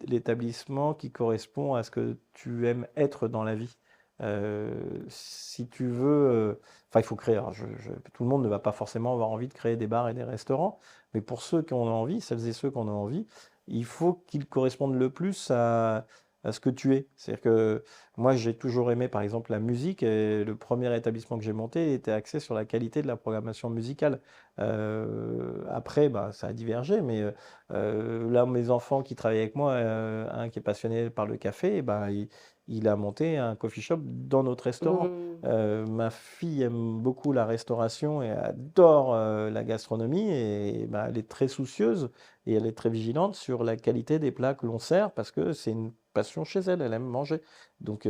l'établissement qui correspond à ce que tu aimes être dans la vie. Si tu veux, enfin, il faut créer. Alors, tout le monde ne va pas forcément avoir envie de créer des bars et des restaurants, mais pour ceux qui en ont envie, celles et ceux qui en ont envie, il faut qu'ils correspondent le plus à ce que tu es. C'est-à-dire que moi, j'ai toujours aimé, par exemple, la musique, et le premier établissement que j'ai monté était axé sur la qualité de la programmation musicale. Après, bah, ça a divergé, mais là, mes enfants qui travaillent avec moi, un qui est passionné par le café, bah, il a monté un coffee shop dans notre restaurant. Mmh. Ma fille aime beaucoup la restauration et adore la gastronomie, et bah, elle est très soucieuse et elle est très vigilante sur la qualité des plats que l'on sert, parce que c'est une passion chez elle, elle aime manger. Donc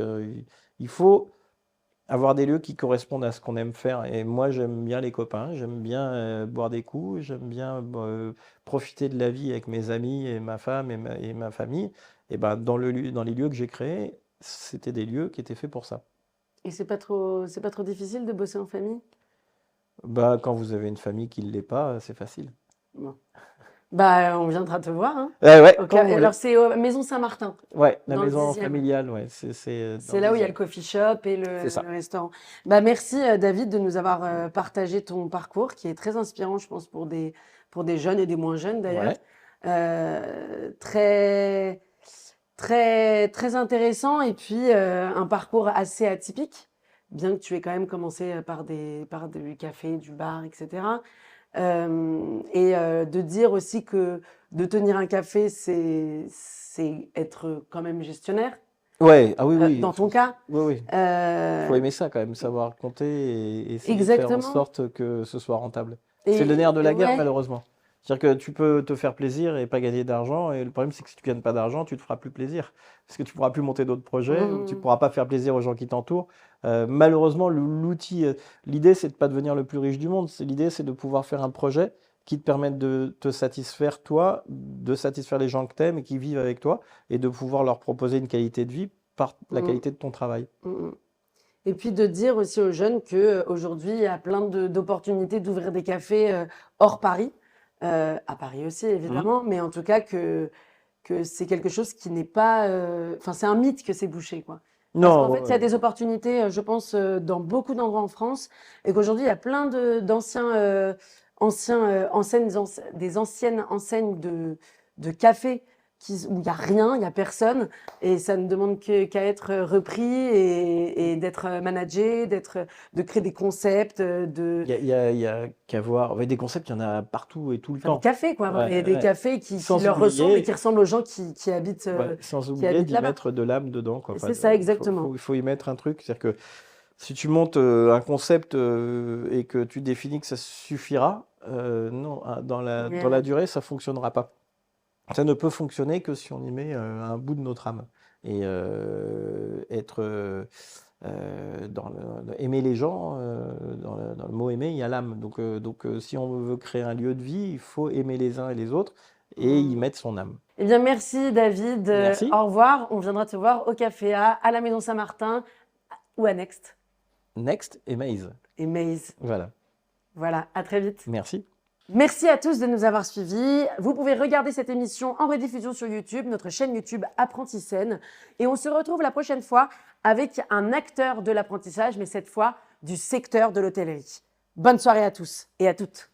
il faut avoir des lieux qui correspondent à ce qu'on aime faire. Et moi, j'aime bien les copains, j'aime bien boire des coups, j'aime bien profiter de la vie avec mes amis et ma femme et ma famille. Et ben, dans les lieux que j'ai créés, c'était des lieux qui étaient faits pour ça. Et c'est pas trop difficile de bosser en famille? Bah, quand vous avez une famille qui ne l'est pas, c'est facile. Bon. Bah, on viendra te voir, hein. Ouais, Ok. quand vous voulez. Alors, c'est Maison Saint-Martin, Ouais, la dans le maison 10e. familiale, ouais, dans C'est le là où il y a le 10e. coffee shop et C'est ça. le restaurant. Bah, merci, David, de nous avoir partagé ton parcours, qui est très inspirant, je pense, pour des jeunes et des moins jeunes, d'ailleurs. Ouais. Très, très, très intéressant, et puis un parcours assez atypique, bien que tu aies quand même commencé par du café, du bar, etc. De dire aussi que de tenir un café, c'est être quand même gestionnaire, Ouais, ah oui, oui, dans ton cas. oui, oui. Faut Euh, aimer ça quand même, savoir compter et essayer de faire en Exactement. sorte que ce soit rentable. C'est le nerf de la guerre, Ouais, malheureusement. C'est-à-dire que tu peux te faire plaisir et pas gagner d'argent, et le problème, c'est que si tu gagnes pas d'argent, tu te feras plus plaisir. Parce que tu pourras plus monter d'autres projets, ou tu mm, pourras pas faire plaisir aux gens qui t'entourent. Malheureusement, l'outil, l'idée, c'est de pas devenir le plus riche du monde. L'idée, c'est de pouvoir faire un projet qui te permette de te satisfaire toi, de satisfaire les gens que t'aimes et qui vivent avec toi, et de pouvoir leur proposer une qualité de vie par la mm, qualité de ton travail. mm, mm. Et puis de dire aussi aux jeunes que aujourd'hui il y a plein d'opportunités d'ouvrir des cafés hors Paris, à Paris aussi Mhm. évidemment, mais en tout cas que c'est quelque chose qui n'est pas, enfin c'est un mythe que c'est bouché, quoi. Parce qu'en Non, fait, il y a des opportunités, je pense, dans beaucoup d'endroits en France, et qu'aujourd'hui il y a plein des anciennes enseignes de cafés où il n'y a rien, il n'y a personne, et ça ne demande qu'à être repris et d'être managé, de créer des concepts, il y a qu'à voir. Ouais, des concepts, il y en a partout et tout le enfin, des temps. cafés, quoi, Ouais, et des ouais. cafés qui Sans leur ressemblent et qui oublier, ressemblent aux gens ouais, sans qui oublier habitent d'y là-bas. mettre de l'âme dedans, quoi. Et Enfin, c'est ça, il exactement. faut y mettre un truc. C'est-à-dire que si tu montes un concept et que tu définis que ça suffira, non, hein, dans la Ouais. durée, ça fonctionnera pas. Ça ne peut fonctionner que si on y met un bout de notre âme. Et être aimer les gens, dans le mot aimer, il y a l'âme. Si on veut créer un lieu de vie, il faut aimer les uns et les autres et y Mm. mettre son âme. Eh bien, merci David. Merci. Au revoir. On viendra te voir au Café A, à la Maison Saint-Martin ou à Next Next et Maze. et Maze. Voilà. Voilà, à très vite. Merci. Merci à tous de nous avoir suivis. Vous pouvez regarder cette émission en rediffusion sur YouTube, notre chaîne YouTube Apprenti Scène. Et on se retrouve la prochaine fois avec un acteur de l'apprentissage, mais cette fois du secteur de l'hôtellerie. Bonne soirée à tous et à toutes.